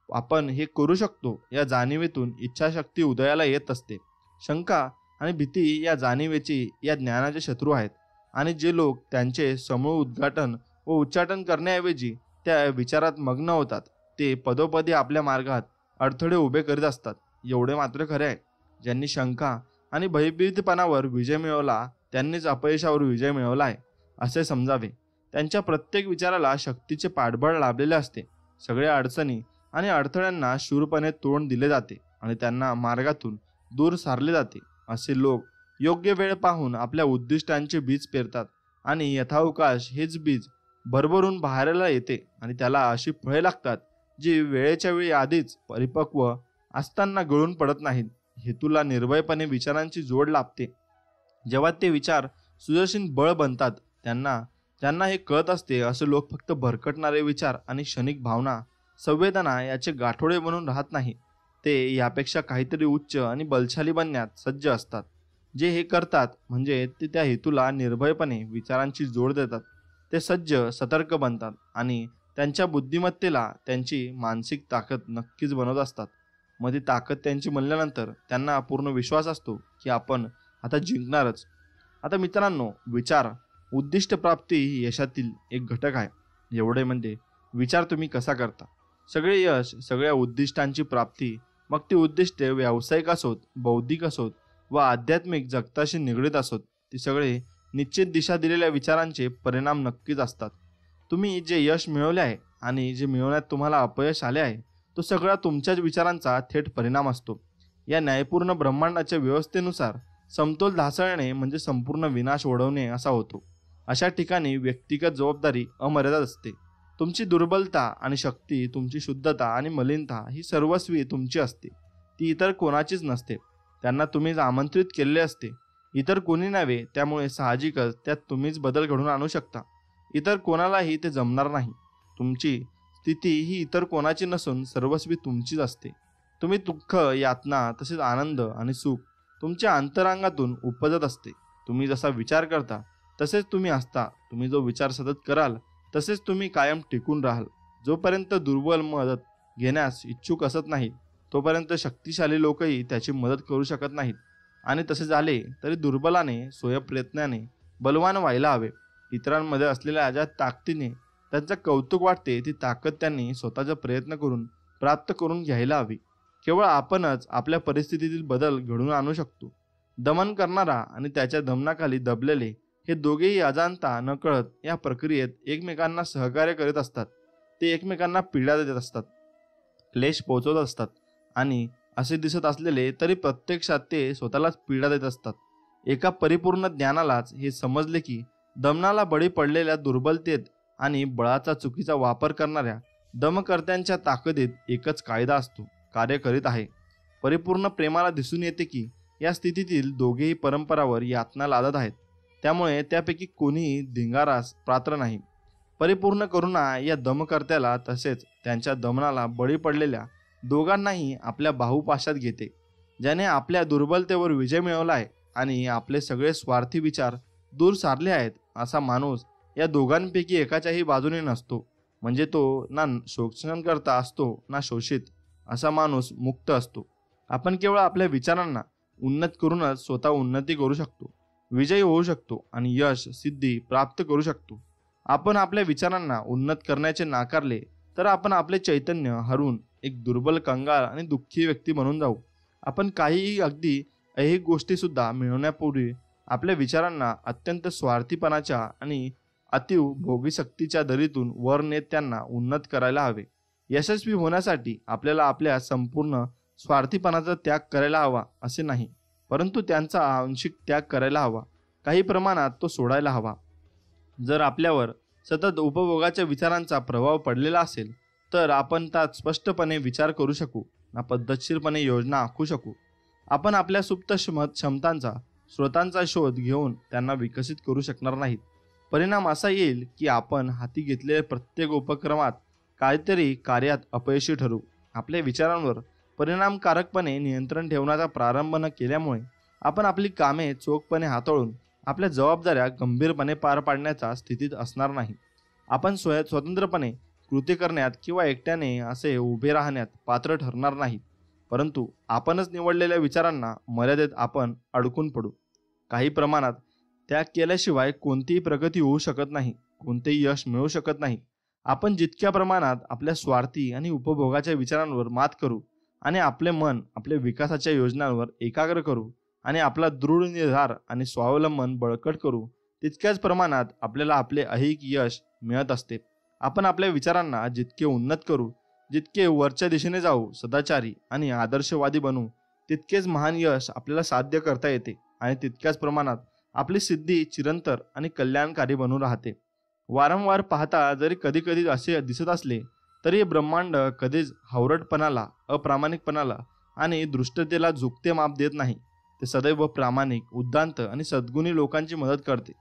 Speaker 1: आपण हे करू शकतो या जाणीवेतून इच्छाशक्ती उदयाला येत असते. शंका आणि भीती या जाणीवेची, या ज्ञानाचे शत्रू आहेत आणि जे लोक त्यांचे समूळ उद्घाटन व उच्चाटन करण्याऐवजी त्या विचारात मग्न होतात ते पदोपदी आपल्या मार्गात अडथळे उभे करीत असतात. एवढे मात्र खरे आहे, ज्यांनी शंका आणि भयभीतपणावर विजय मिळवला त्यांनीच अपयशावर विजय मिळवला आहे असे समजावे. त्यांच्या प्रत्येक विचाराला शक्तीचे पाठबळ लाभलेले असते. सगळ्या अडचणी आणि अडथळ्यांना शूरपणे तोंड दिले जाते आणि त्यांना मार्गातून दूर सारले जाते. असे लोक योग्य वेळ पाहून आपल्या उद्दिष्टांचे बीज पेरतात आणि यथावकाश हेच बीज भरभरून बाहेरला येते आणि त्याला अशी फळे लागतात जी वेळेच्या वेळी आधीच परिपक्व असताना गळून पडत नाहीत. हेतूला निर्भयपणे विचारांची जोड लाभते. जेव्हा ते विचार सुदर्शन बळ बनतात ज्यांना हे कळत असते असे लोक फक्त भरकटणारे विचार आणि क्षणिक भावना, संवेदना याचे गाठोडे बनून राहत नाही. ते यापेक्षा काहीतरी उच्च आणि बलशाली बनण्यात सज्ज असतात. जे हे करतात म्हणजे ते त्या हेतूला निर्भयपणे विचारांची जोड देतात. ते सज्ज, सतर्क बनतात आणि त्यांच्या बुद्धिमत्तेला त्यांची मानसिक ताकद नक्कीच बनवत असतात. मग ती ताकद त्यांची म्हणल्यानंतर त्यांना पूर्ण विश्वास असतो की आपण आता जिंकणारच. आता मित्रांनो, विचार उद्दिष्ट प्राप्ती ही यशातील एक घटक आहे. एवढे म्हणजे विचार तुम्ही कसा करता. सगळे यश, सगळ्या उद्दिष्टांची प्राप्ती, मग ती उद्दिष्टे व्यावसायिक असोत, बौद्धिक असोत व आध्यात्मिक जगताशी निगडीत असोत, ती सगळे निश्चित दिशा दिलेल्या विचारांचे परिणाम नक्कीच असतात. तुम्ही जे यश मिळवले आहे आणि जे मिळवण्यात तुम्हाला अपयश आले आहे तो सगळा तुमच्याच विचारांचा थेट परिणाम असतो. या न्यायपूर्ण ब्रह्मांडाच्या व्यवस्थेनुसार समतोल ढासळणे म्हणजे संपूर्ण विनाश ओढवणे असा होतो. अशा ठिकाणी व्यक्तिगत जबाबदारी अमर्यादित असते. तुमची दुर्बलता आणि शक्ती, तुमची शुद्धता आणि मलिनता ही सर्वस्वी तुमची असते. ती इतर कोणाचीच नसते. त्यांना तुम्हीच आमंत्रित केलेले असते, इतर कोणी नव्हे. त्यामुळे साहजिकच त्यात तुम्हीच बदल घडवून आणू शकता. इतर कोणालाही ते जमणार नाही. तुमची स्थिती ही इतर कोणाची नसून सर्वस्वी तुमचीच असते. तुम्ही दुःख, यातना तसेच आनंद आणि सुख तुमच्या अंतरांगातून उपजत असते. तुम्ही जसा विचार करता तसेच तुम्ही असता. तुम्ही जो विचार सतत कराल तसेच तुम्ही कायम टिकून राहाल. जोपर्यंत दुर्बल मदत घेण्यास इच्छुक असत नाहीत तोपर्यंत शक्तिशाली लोकही त्याची मदत करू शकत नाहीत. आणि तसे झाले तरी दुर्बलाने स्वयंप्रयत्नाने बलवान व्हायला हवे. इतरांमध्ये असलेल्या ज्या ताकदीने त्यांचं कौतुक वाटते ती ताकद त्यांनी स्वतःचा प्रयत्न करून प्राप्त करून घ्यायला हवी. केवळ आपणच आपल्या परिस्थितीतील बदल घडवून आणू शकतो. दमन करणारा आणि त्याच्या दमनाखाली दबलेले हे दोघेही अजाणता नकळत या प्रक्रियेत एकमेकांना सहकार्य करीत असतात. ते एकमेकांना पीडा देत असतात, क्लेश पोहोचवत असतात आणि असे दिसत असलेले तरी प्रत्यक्षात ते स्वतःलाच पीडा देत असतात. एका परिपूर्ण ज्ञानालाच हे समजले की दमनाला बळी पडलेल्या दुर्बलतेत आणि बळाचा चुकीचा वापर करणाऱ्या दमकर्त्यांच्या ताकदीत एकच कायदा असतो, कार्य करीत आहे. परिपूर्ण प्रेमाला दिसून येते की या स्थितीतील दोघेही परंपरावर यातना लादत आहेत. त्यामुळे त्यापैकी कोणीही धिंगारास पात्र नाही. परिपूर्ण करुणा या दमकर्त्याला तसेच त्यांच्या दमनाला बळी पडलेल्या दोघांनाही आपल्या बाहुपाशात घेते. ज्याने आपल्या दुर्बलतेवर विजय मिळवला आहे आणि आपले सगळे स्वार्थी विचार दूर सारले आहेत, असा माणूस या दोघांपैकी एकाच्याही बाजूने नसतो. म्हणजे तो ना शोषणकर्ता असतो ना शोषित. असा माणूस मुक्त असतो. आपण केवळ आपल्या विचारांना उन्नत करूनच स्वतः उन्नती करू शकतो, विजयी होऊ शकतो आणि यश सिद्धी प्राप्त करू शकतो. आपण आपल्या विचारांना उन्नत करण्याचे नाकारले तर आपण आपले चैतन्य हरवून एक दुर्बल, कंगाळ आणि दुःखी व्यक्ती बनून जाऊ. आपण काहीही, अगदी ऐहिक गोष्टी सुद्धा मिळवण्यापूर्वी आपल्या विचारांना अत्यंत स्वार्थीपणाच्या आणि अतीव भोगीशक्तीच्या दरीतून वर नेत त्यांना उन्नत करायला हवे. यशस्वी होण्यासाठी आपल्याला आपल्या संपूर्ण स्वार्थीपणाचा त्याग करायला हवा असे नाही, परंतु त्यांचा आंशिक त्याग करायला हवा. काही प्रमाणात तो सोडायला हवा. जर आपल्यावर सतत उपभोगाच्या विचारांचा प्रभाव पडलेला असेल तर आपण त्यात स्पष्टपणे विचार करू शकू ना पद्धतशीरपणे योजना आखू शकू. आपण आपल्या सुप्त क्षमतांचा, स्रोतांचा शोध घेऊन त्यांना विकसित करू शकणार नाहीत. परिणाम असा येईल की आपण हाती घेतलेल्या प्रत्येक उपक्रमात काहीतरी कार्यात अपयशी ठरू. आपल्या विचारांवर परिणामकारकपणे नियंत्रण ठेवण्याचा प्रारंभ न केल्यामुळे आपण आपली कामे चोखपणे हाताळून आपल्या जबाबदाऱ्या गंभीरपणे पार पाडण्याच्या स्थितीत असणार नाही. आपण स्वतंत्रपणे कृती करण्यात किंवा एकट्याने असे उभे राहण्यात पात्र ठरणार नाही, परंतु आपणच निवडलेल्या विचारांना मर्यादेत आपण अडकून पडू. काही प्रमाणात त्याग केल्याशिवाय कोणतीही प्रगती होऊ शकत नाही, कोणतेही यश मिळू शकत नाही. आपण जितक्या प्रमाणात आपल्या स्वार्थी आणि उपभोगाच्या विचारांवर मात करू आणि आपले मन आपल्या विकासाच्या योजनांवर एकाग्र करू आणि आपला दृढ निर्धार आणि स्वावलंबन बळकट करू, तितक्याच प्रमाणात आपल्याला आपले ऐहिक यश मिळत असते. आपण आपल्या विचारांना जितके उन्नत करू, जितके वरच्या दिशेने जाऊ, सदाचारी आणि आदर्शवादी बनू, तितकेच महान यश आपल्याला साध्य करता येते आणि तितक्याच प्रमाणात आपली सिद्धी चिरंतर आणि कल्याणकारी बनून राहते. वारंवार पाहता जरी कधी कधी असे दिसत असले तरी ब्रह्मांड कधीच हावरटपणाला, अप्रामाणिकपणाला आणि दृष्टतेला झुकते माप देत नाही. ते सदैव प्रामाणिक, उद्दांत आणि सद्गुणी लोकांची मदत करते.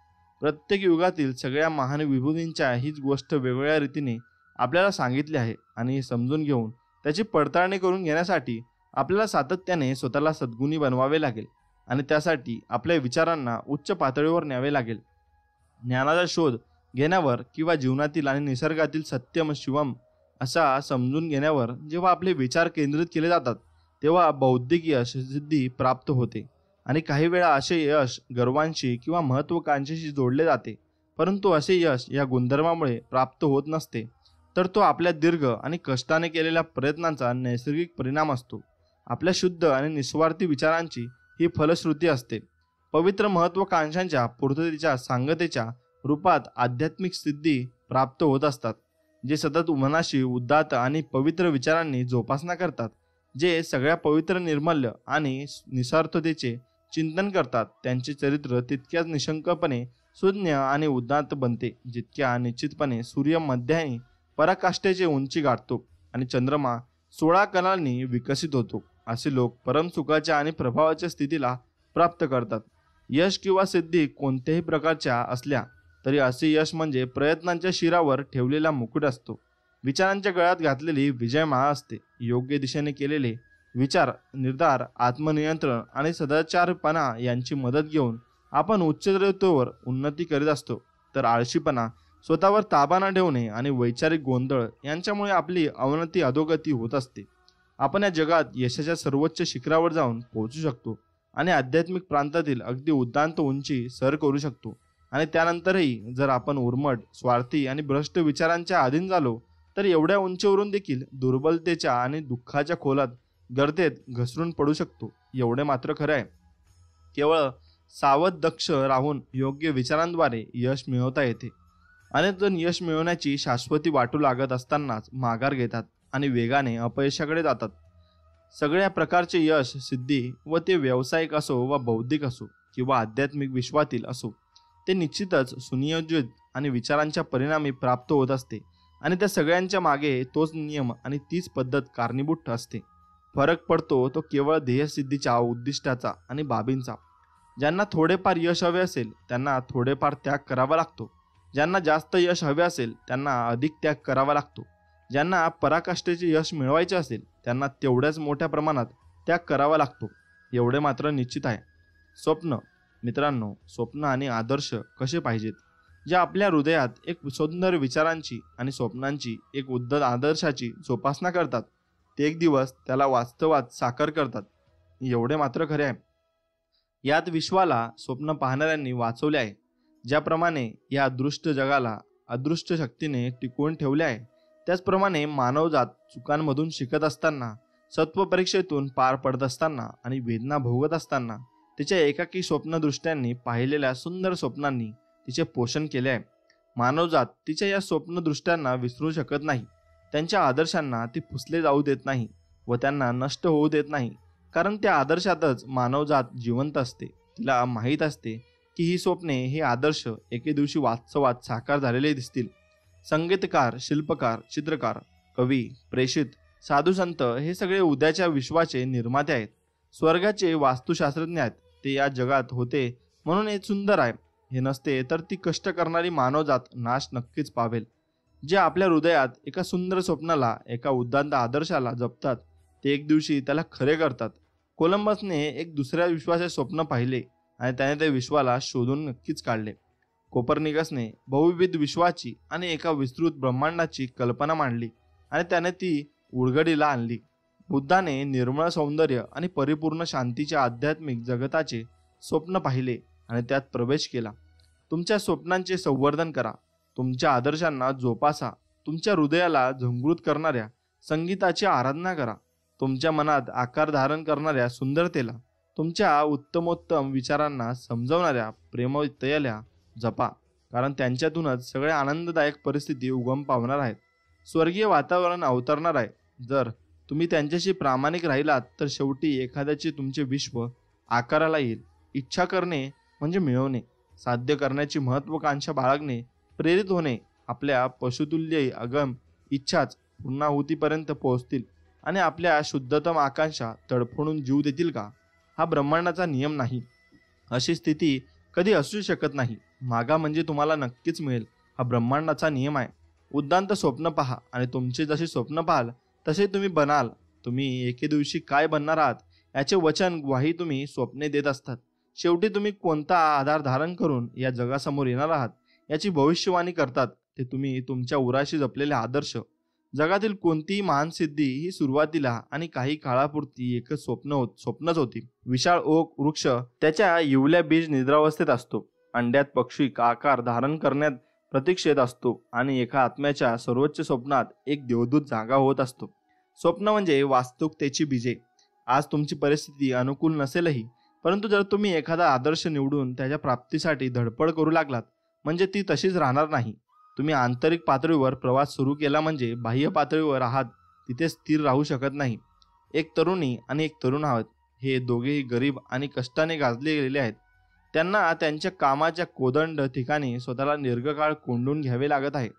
Speaker 1: प्रत्येक युगातील सगळ्या महान विभूतींच्या हीच गोष्ट वेगवेगळ्या रीतीने आपल्याला सांगितली आहे आणि समजून घेऊन त्याची पडताळणी करून घेण्यासाठी आपल्याला सातत्याने स्वतःला सद्गुणी बनवावे लागेल आणि त्यासाठी आपल्या विचारांना उच्च पातळीवर न्यावे लागेल. ज्ञानाचा शोध घेण्यावर किंवा जीवनातील आणि निसर्गातील सत्यम शिवम असा समजून घेण्यावर जेव्हा आपले विचार केंद्रित केले जातात तेव्हा बौद्धिक यश सिद्धी प्राप्त होते. आणि काही वेळा असे यश गर्वांशी किंवा महत्त्वाकांक्षेशी जोडले जाते, परंतु असे यश या गुणधर्मामुळे प्राप्त होत नसते, तर तो आपल्या दीर्घ आणि कष्टाने केलेल्या प्रयत्नांचा नैसर्गिक परिणाम असतो. आपल्या शुद्ध आणि निस्वार्थी विचारांची ही फलश्रुती असते. पवित्र महत्त्वाकांक्षांच्या पूर्ततेच्या सांगतेच्या रूपात आध्यात्मिक सिद्धी प्राप्त होत असतात. जे सतत मनाशी उदात्त आणि पवित्र विचारांनी जोपासना करतात, जे सगळ्या पवित्र, निर्मल्य आणि निस्वार्थतेचे चिंतन करतात, त्यांचे चरित्र तितक्याच निशंकपणे शून्य आणि उदात्त बनते जितक्या निश्चितपणे सूर्य मध्याह्नी पराकाष्ठेची उंची गाठतो आणि चंद्रमा 16 कलांनी विकसित होतो. असे लोक परमसुखाच्या आणि प्रभावाच्या स्थितीला प्राप्त करतात. यश किंवा सिद्धी कोणत्याही प्रकारच्या असल्या तरी असे यश म्हणजे प्रयत्नांच्या शिरावर ठेवलेला मुकुट असतो, विचारांच्या गळ्यात घातलेली विजयमाळा असते. योग्य दिशेने केलेले विचार, निर्धार, आत्मनियंत्रण आणि सदाचारपणा यांची मदत घेऊन आपण उच्चतेवर उन्नती करीत असतो. तर आळशीपणा, स्वतःवर ताबा न ठेवणे आणि वैचारिक गोंधळ यांच्यामुळे आपली अवनती, अधोगती होत असते. आपण या जगात यशाच्या सर्वोच्च शिखरावर जाऊन पोहोचू शकतो आणि आध्यात्मिक प्रांतातील अगदी उद्दांत उंची सर करू शकतो. आणि त्यानंतरही जर आपण उर्मट, स्वार्थी आणि भ्रष्ट विचारांच्या अधीन झालो तर एवढ्या उंचीवरून देखील दुर्बलतेच्या आणि दुःखाच्या खोलात गर्तेत घसरून पडू शकतो. एवढे मात्र खरं आहे, केवळ सावध दक्ष राहून योग्य विचारांद्वारे यश मिळवता येते. अनेक जण यश मिळवण्याची शाश्वती वाटू लागत असतानाच माघार घेतात आणि वेगाने अपयशाकडे जातात. सगळ्या प्रकारचे यश सिद्धी, व ते व्यावसायिक असो वा बौद्धिक असो किंवा आध्यात्मिक विश्वातील असो, ते निश्चितच सुनियोजित आणि विचारांच्या परिणामी प्राप्त होत असते. आणि त्या सगळ्यांच्या मागे तोच नियम आणि तीच पद्धत कारणीभूत असते. फरक पडतो तो केवळ ध्येयसिद्धीच्या उद्दिष्टाचा आणि बाबींचा. ज्यांना थोडेफार यश हवे असेल त्यांना थोडेफार त्याग करावा लागतो. ज्यांना जास्त यश हवे असेल त्यांना अधिक त्याग करावा लागतो. ज्यांना पराकाष्ठेचे यश मिळवायचे असेल त्यांना तेवढ्याच मोठ्या प्रमाणात त्याग करावा लागतो. एवढे मात्र निश्चित आहे. स्वप्न, मित्रांनो, स्वप्न आणि आदर्श कसे पाहिजेत? ज्या आपल्या हृदयात एक सुंदर विचारांची आणि स्वप्नांची एक उद्धट आदर्शाची जोपासना करतात, ते एक दिवस त्याला वास्तवात साकार करतात. एवढे मात्र खरे आहे. यात विश्वाला स्वप्न पाहणाऱ्यांनी वाचवले आहे. ज्याप्रमाणे या अदृष्ट जगाला अदृष्ट शक्तीने टिकवून ठेवले आहे, त्याचप्रमाणे मानवजात चुकांमधून शिकत असताना, सत्व परीक्षेतून पार पडत असताना आणि वेदना भोगत असताना तिच्या एकाकी स्वप्नदृष्ट्यांनी पाहिलेल्या सुंदर स्वप्नांनी तिचे पोषण केले आहे. मानवजात तिच्या या स्वप्नदृष्ट्यांना विसरू शकत नाही. त्यांच्या आदर्शांना ती पुसले जाऊ देत नाही व त्यांना नष्ट होऊ देत नाही, कारण त्या आदर्शातच मानवजात जिवंत असते. तिला माहीत असते की ही स्वप्ने, हे आदर्श एके दिवशी वास्तवात साकार झालेले दिसतील. संगीतकार, शिल्पकार, चित्रकार, कवी, प्रेषित, साधू संत हे सगळे उद्याच्या विश्वाचे निर्माते आहेत. स्वर्गाचे वास्तुशास्त्रज्ञ आहेत. ते या जगात होते म्हणून हे सुंदर आहे. हे नसते तर ती कष्ट करणारी मानवजात नाश नक्कीच पावेल. जे आपल्या हृदयात एका सुंदर स्वप्नाला, एका उद्दांत आदर्शाला जपतात, ते एक दिवशी त्याला खरे करतात. कोलंबसने एक दुसऱ्या विश्वाचे स्वप्न पाहिले आणि त्याने त्या विश्वाला शोधून नक्कीच काढले. कोपर्निकसने बहुविध विश्वाची आणि एका विस्तृत ब्रह्मांडाची कल्पना मांडली आणि त्याने ती उलगडीला आणली. बुद्धाने निर्मळ सौंदर्य आणि परिपूर्ण शांतीच्या आध्यात्मिक जगताचे स्वप्न पाहिले आणि त्यात प्रवेश केला. तुमच्या स्वप्नांचे संवर्धन करा. तुमच्या आदर्शांना जोपासा. तुमच्या हृदयाला झंकृत करणाऱ्या संगीताची आराधना करा. तुमच्या मनात आकार धारण करणाऱ्या सुंदरतेला, तुमच्या उत्तमोत्तम विचारांना समजवणाऱ्या प्रेमतयाला जपा, कारण त्यांच्यातूनच सगळ्या आनंददायक परिस्थिती उगम पावणार आहेत. स्वर्गीय वातावरण अवतरणार आहे. जर तुम्ही त्यांच्याशी प्रामाणिक राहिलात तर शेवटी एखाद्याचे तुमचे विश्व आकाराला येईल. इच्छा करणे म्हणजे मिळवणे, साध्य करण्याची महत्त्वाकांक्षा बाळगणे, प्रेरित होणे. आपल्या पशुतुल्य अगम इच्छाच पूर्णाहुतीपर्यंत पोहोचतील आणि आपल्या शुद्धतम आकांक्षा तडफडून जीव देतील का? हा ब्रह्मांडाचा नियम नाही. अशी स्थिती कधी असू शकत नाही. मागा म्हणजे तुम्हाला नक्कीच मिळेल, हा ब्रह्मांडाचा नियम आहे. उद्दांत स्वप्न पहा आणि तुमचे जसे स्वप्न पाहाल तसे तुम्ही बनाल. तुम्ही एके दिवशी काय बनणार आहात याचे वचन, ग्वाही तुम्ही स्वप्ने देत असतात. शेवटी तुम्ही कोणता आधार धारण करून या जगासमोर येणार आहात याची भविष्यवाणी करतात ते तुम्ही तुमच्या उराशी जपलेले आदर्श. जगातील कोणतीही महान सिद्धी ही सुरुवातीला आणि काही काळापुरती एकच स्वप्नच होती. विशाळ ओक वृक्ष त्याच्या इवल्या बीज निद्रावस्थेत असतो. अंड्यात पक्षी आकार धारण करण्यात प्रतीक्षेत असतो आणि एका आत्म्याच्या सर्वोच्च स्वप्नात एक देवदूत जागा होत असतो. स्वप्न म्हणजे वास्तविकतेची बीजे. आज तुमची परिस्थिती अनुकूल नसेलही, परंतु जर तुम्ही एखादा आदर्श निवडून त्याच्या प्राप्तीसाठी धडपड करू लागलात म्हणजे ती तशीच राहणार नाही. तुम्ही आंतरिक पातळीवर प्रवास सुरू केला म्हणजे बाह्य पातळीवर आहात तिथे स्थिर राहू शकत नाही. एक तरुणी आणि एक तरुण आहात. हे दोघेही गरीब आणि कष्टाने गाजले गेलेले आहेत. त्यांना त्यांच्या कामाच्या कोदंड ठिकाणी स्वतःला दीर्घकाळ कोंडून घ्यावे लागत आहे.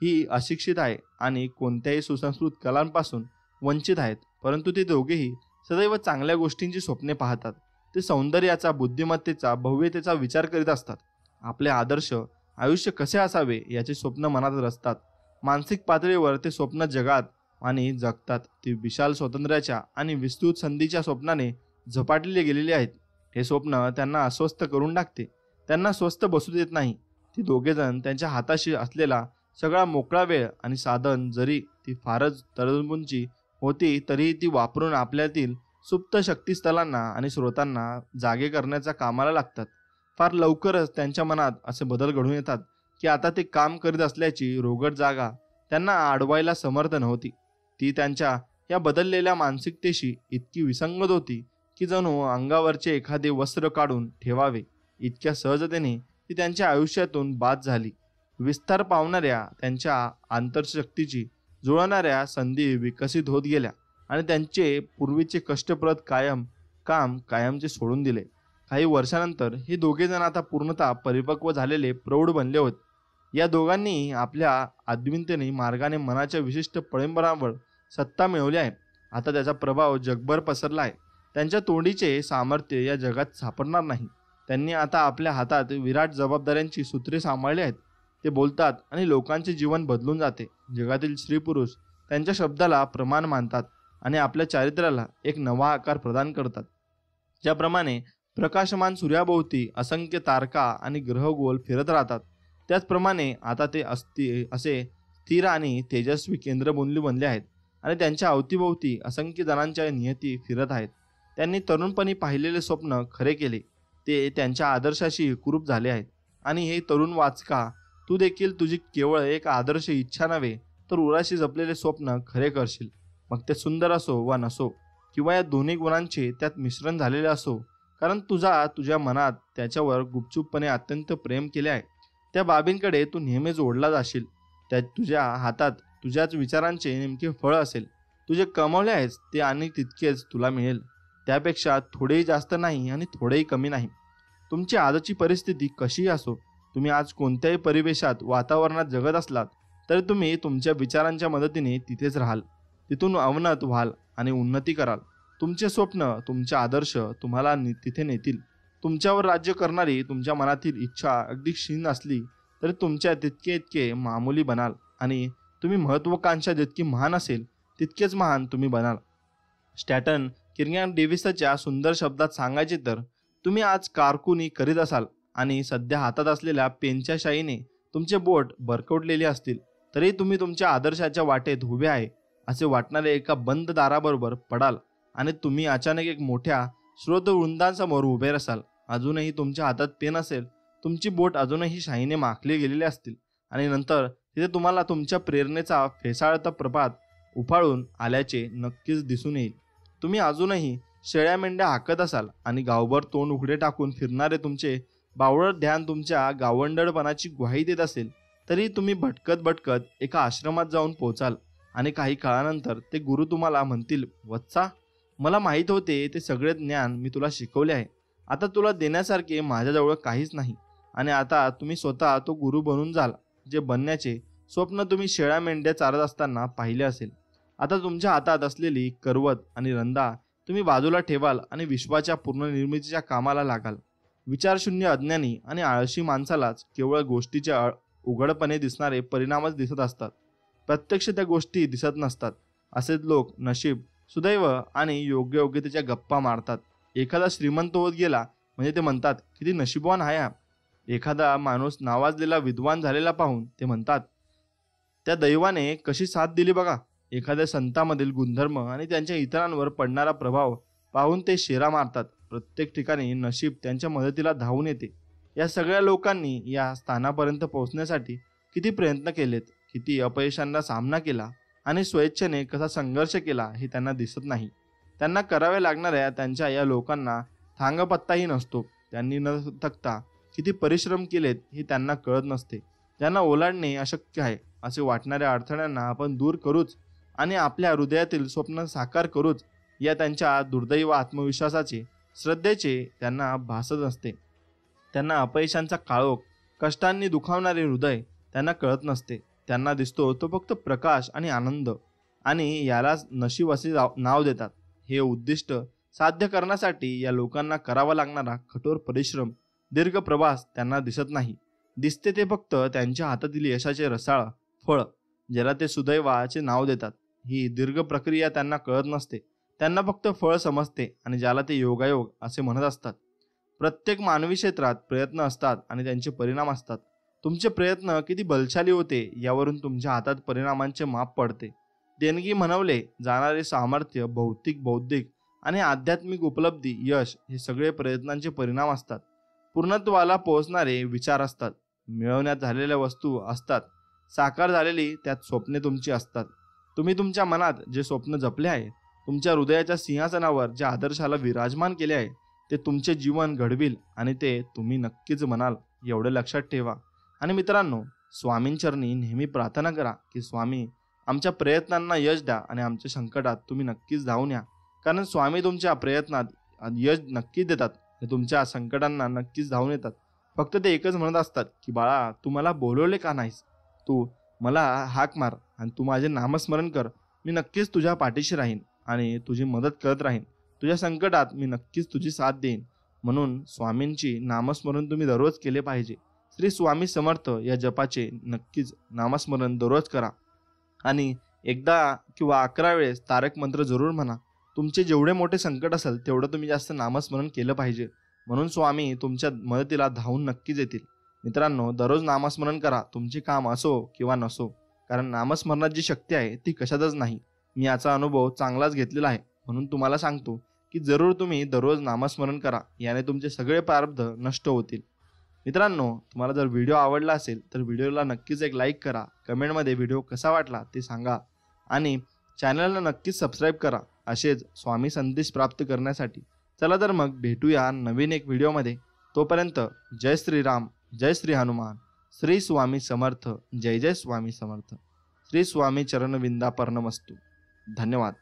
Speaker 1: ही अशिक्षित आहे आणि कोणत्याही सुसंस्कृत कलांपासून वंचित आहेत, परंतु ते दोघेही सदैव चांगल्या गोष्टींची स्वप्ने पाहतात. ते सौंदर्याचा, बुद्धिमत्तेचा, भव्यतेचा विचार करीत असतात. आपले आदर्श आयुष्य कसे असावे याचे स्वप्न मनात रचतात. मानसिक पातळीवर ते स्वप्न जगात आणि जगतात. ते विशाल स्वातंत्र्याच्या आणि विस्तृत संधीच्या स्वप्नाने झपाटले गेलेले आहेत. हे स्वप्न त्यांना अस्वस्थ करून टाकते, त्यांना स्वस्थ बसू देत नाही. ते दोघेजण त्यांच्या हाताशी असलेला सगळा मोकळा वेळ आणि साधन, जरी ती फारच तरतुंबीची होती तरीही ती वापरून आपल्यातील सुप्त शक्तिस्थलांना आणि स्रोतांना जागे करण्याच्या कामाला लागतात. फार लवकरच त्यांच्या मनात असे बदल घडून येतात की आता ते काम करीत असल्याची रोगट जागा त्यांना अडवायला समर्थ नव्हती. ती त्यांच्या या बदललेल्या मानसिकतेशी इतकी विसंगत होती की जणू अंगावरचे एखादे वस्त्र काढून ठेवावे इतक्या सहजतेने ती त्यांच्या आयुष्यातून बाद झाली. विस्तार पावणाऱ्या त्यांच्या आंतरशक्तीची जुळणाऱ्या संधी विकसित होत गेल्या आणि त्यांचे पूर्वीचे कष्टप्रद काम कायमचे सोडून दिले. काही वर्षानंतर हे दोघे जण आता पूर्णतः परिपक्व झालेले प्रौढ बनले होते. या दोघांनी आपल्या आत्मीयतेने मार्गाने मनाच्या विशिष्ट पळंबरावर सत्ता मिळवली आहे. आता त्याचा प्रभाव जगभर पसरला आहे. त्यांच्या तोंडीचे सामर्थ्य या जगात सापडणार नाही. त्यांनी आता आपल्या हातात विराट जबाबदाऱ्यांची सूत्रे सांभाळली आहेत. ते बोलतात आणि लोकांचे जीवन बदलून जाते. जगातील स्त्री पुरुष त्यांच्या शब्दाला प्रमाण मानतात आणि आपल्या चारित्र्याला एक नवा आकार प्रदान करतात. ज्याप्रमाणे प्रकाशमान सूर्याभोवती असंख्य तारका आणि ग्रह गोल फिरत राहतात, त्याचप्रमाणे आता ते असे स्थिर आणि तेजस्वी केंद्रबिंदू बनले आहेत आणि त्यांच्या अवतीभोवती असंख्य जणांच्या नियती फिरत आहेत. त्यांनी तरुणपणी पाहिलेले स्वप्न खरे केले. ते त्यांच्या आदर्शाशी एकरूप झाले आहेत. आणि हे तरुण वाचका, तू देखील तुझी केवळ एक आदर्श इच्छा नव्हे तर उराशी जपलेले स्वप्न खरे करशील. मग ते सुंदर असो वा नसो, किंवा या दोन्ही गुणांचे त्यात मिश्रण झालेले असो, कारण तुझ्या मनात त्याच्यावर गुपचूपपणे अत्यंत प्रेम केले आहे. त्या बाबींकडे तू नेहमी जोडला जाशील. त्या तुझ्या हातात तुझ्याच विचारांचे नेमके फळ असेल. तुझे कमावले आहेस ते आणि तितकेच तुला मिळेल. त्यापेक्षा थोडेही जास्त नाही आणि थोडेही कमी नाही. तुमची आजची परिस्थिती कशीही असो, तुम्ही आज कोणत्याही परिवेशात वातावरणात जगत असलात तरी तुम्ही तुमच्या विचारांच्या मदतीने तिथेच राहाल. तिथून अवनत व्हाल आणि उन्नती कराल. तुमचे स्वप्न, तुमचे आदर्श तुम्हाला तिथे नेतील. तुमच्यावर राज्य करणारी तुमच्या मनातील इच्छा अगदी क्षीण असली तरी तुमच्या तितके मामूली बनाल आणि तुम्ही महत्त्वाकांक्षा जितकी महान असेल तितकेच महान तुम्ही बनाल. स्टॅटन किर्नियन डेव्हिसच्या सुंदर शब्दात सांगायचे तर, तुम्ही आज कारकुनी करीत असाल आणि सध्या हातात असलेल्या पेनच्या शाईने तुमचे बोट बरकवटलेले असतील तरी तुम्ही तुमच्या आदर्शाच्या वाटेत उभे आहे असे वाटणाऱ्या एका बंद दाराबरोबर पडाल आणि तुम्ही अचानक एक मोठ्या स्रोतवृंदांसमोर उभे असाल. अजूनही तुमच्या हातात पेन असेल, तुमची बोट अजूनही शाईने माखली गेलेली असतील आणि नंतर तिथे तुम्हाला तुमच्या प्रेरणेचा फेसाळता प्रभात उफाळून आल्याचे नक्कीच दिसून येईल. तुम्ही अजूनही शेळ्या मेंढ्या हाकत असाल आणि गावभर तोंड उघडे टाकून फिरणारे तुमचे बावळट ध्यान तुमच्या गावंढळपणाची ग्वाही देत असेल तरी तुम्ही भटकत एका आश्रमात जाऊन पोचाल आणि काही काळानंतर ते गुरु तुम्हाला म्हणतील, वत्सा, मला माहीत होते ते सगळे ज्ञान मी तुला शिकवले आहे. आता तुला देण्यासारखे माझ्याजवळ काहीच नाही. आणि आता तुम्ही स्वतः तो गुरु बनून जाल जे बनण्याचे स्वप्न तुम्ही शेळ्या मेंढ्या चारत असताना पाहिले असेल. आता तुमच्या हातात असलेली करवत आणि रंदा तुम्ही बाजूला ठेवाल आणि विश्वाच्या पुनर्निर्मितीच्या कामाला लागाल. विचारशून्य अज्ञानी आणि आळशी माणसालाच केवळ गोष्टीच्या उघडपणे दिसणारे परिणामच दिसत असतात. प्रत्यक्ष त्या गोष्टी दिसत नसतात. असेच लोक नशीब, सुदैव आणि योग्यतेच्या गप्पा मारतात. एखादा श्रीमंत होत गेला म्हणजे ते म्हणतात, किती नशीबवान आहे हा. एखादा माणूस नावाजलेला विद्वान झालेला पाहून ते म्हणतात, त्या दैवाने कशी साथ दिली बघा. एखाद्या संतांमधील गुणधर्म आणि त्यांच्या इतरांवर पडणारा प्रभाव पाहून ते शेरा मारतात. प्रत्येक ठिकाणी नशीब त्यांच्या मदतीला धावून येते. या सगळ्या लोकांनी या स्थानापर्यंत पोहोचण्यासाठी किती प्रयत्न केलेत, किती अपयशांना सामना केला आणि स्वेच्छेने कसा संघर्ष केला हे त्यांना दिसत नाही. त्यांना कराव्या लागणाऱ्या त्यांच्या या लोकांना थांगपत्ताही नसतो. त्यांनी न थकता किती परिश्रम केलेत हे त्यांना कळत नसते. ज्यांना ओलांडणे अशक्य आहे असे वाटणाऱ्या अडथळ्यांना आपण दूर करूच आणि आपल्या हृदयातील स्वप्न साकार करूच या त्यांच्या दुर्दैव आत्मविश्वासाचे, श्रद्धेचे त्यांना भासत नसते. त्यांना अपयशांचा काळोख, कष्टांनी दुखावणारे हृदय त्यांना कळत नसते. त्यांना दिसतो तो फक्त प्रकाश आणि आनंद आणि यालाच नशीब असे नाव देतात. हे उद्दिष्ट साध्य करण्यासाठी या लोकांना करावा लागणारा कठोर परिश्रम, दीर्घ प्रवास त्यांना दिसत नाही. दिसते ते फक्त त्यांच्या हातातील यशाचे रसाळ फळ, ज्याला ते सुदैवाचे नाव देतात. ही दीर्घ प्रक्रिया त्यांना कळत नसते. त्यांना फक्त फळ समजते आणि ज्याला ते योगायोग असे म्हणत असतात. प्रत्येक मानवी क्षेत्रात प्रयत्न असतात आणि त्यांचे परिणाम असतात. तुमचे प्रयत्न किती बलशाली होते यावरून तुमच्या हातात परिणामांचे माप पडते. देणगी म्हणवले जाणारे सामर्थ्य, भौतिक, बौद्धिक आणि आध्यात्मिक उपलब्धी, यश हे सगळे प्रयत्नांचे परिणाम असतात. पूर्णत्वाला पोहोचणारे विचार असतात, मिळवण्यात झालेल्या वस्तू असतात, साकार झालेली त्यात स्वप्ने तुमची असतात. तुम्ही तुमच्या मनात जे स्वप्न जपले आहे, तुमच्या हृदयाच्या सिंहासनावर ज्या आदर्शाला विराजमान केले आहे, ते तुमचे जीवन घडविल आणि ते तुम्ही नक्कीच म्हणाल, एवढं लक्षात ठेवा. आणि मित्रांनो, स्वामींचरणी नेहमी प्रार्थना करा की स्वामी, आमच्या प्रयत्नांना यश द्या आणि आमच्या संकटात तुम्ही नक्कीच धावून या. कारण स्वामी तुमच्या प्रयत्नात यश नक्कीच देतात आणि तुमच्या संकटांना नक्कीच धावून येतात. फक्त ते एकच म्हणत असतात की बाळा, तू मला बोलवले का नाहीस? तू मला हाक मार आणि तू माझे नामस्मरण कर. मी नक्कीच तुझ्या पाठीशी राहीन आणि तुझी मदत करत राहीन. तुझ्या संकटात मी नक्कीच तुझी साथ देईन. म्हणून स्वामींची नामस्मरण तुम्ही दररोज केले पाहिजे. श्री स्वामी समर्थ या जपाचे नक्कीच नामस्मरण दररोज करा आणि एकदा किंवा 11 वेळेस तारक मंत्र जरूर म्हणा. तुमचे जेवढे मोठे संकट असेल तेवढं तुम्ही जास्त नामस्मरण केलं पाहिजे. म्हणून स्वामी तुमच्या मदतीला धावून नक्कीच येतील. मित्रांनो, दररोज नामस्मरण करा, तुमचे काम असो किंवा नसो. कारण नामस्मरणात जी शक्ती आहे ती कशातच नाही. मी याचा अनुभव चांगलाच घेतलेला आहे. म्हणून तुम्हाला सांगतो की जरूर तुम्ही दररोज नामस्मरण करा. याने तुमचे सगळे प्रारब्ध नष्ट होतील. मित्रांनो, तुम्हाला जर व्हिडिओ आवडला असेल तर व्हिडिओला नक्कीच एक लाईक करा. कमेंटमध्ये व्हिडिओ कसा वाटला ते सांगा आणि चॅनलला नक्कीच सबस्क्राईब करा असेच स्वामी संदेश प्राप्त करण्यासाठी. चला तर मग भेटूया नवीन एक व्हिडिओमध्ये. तोपर्यंत जय श्रीराम, जय श्री हनुमान, श्री स्वामी समर्थ, जय जय स्वामी समर्थ. श्री स्वामी चरणविंदा पर्णमस्तु. धन्यवाद.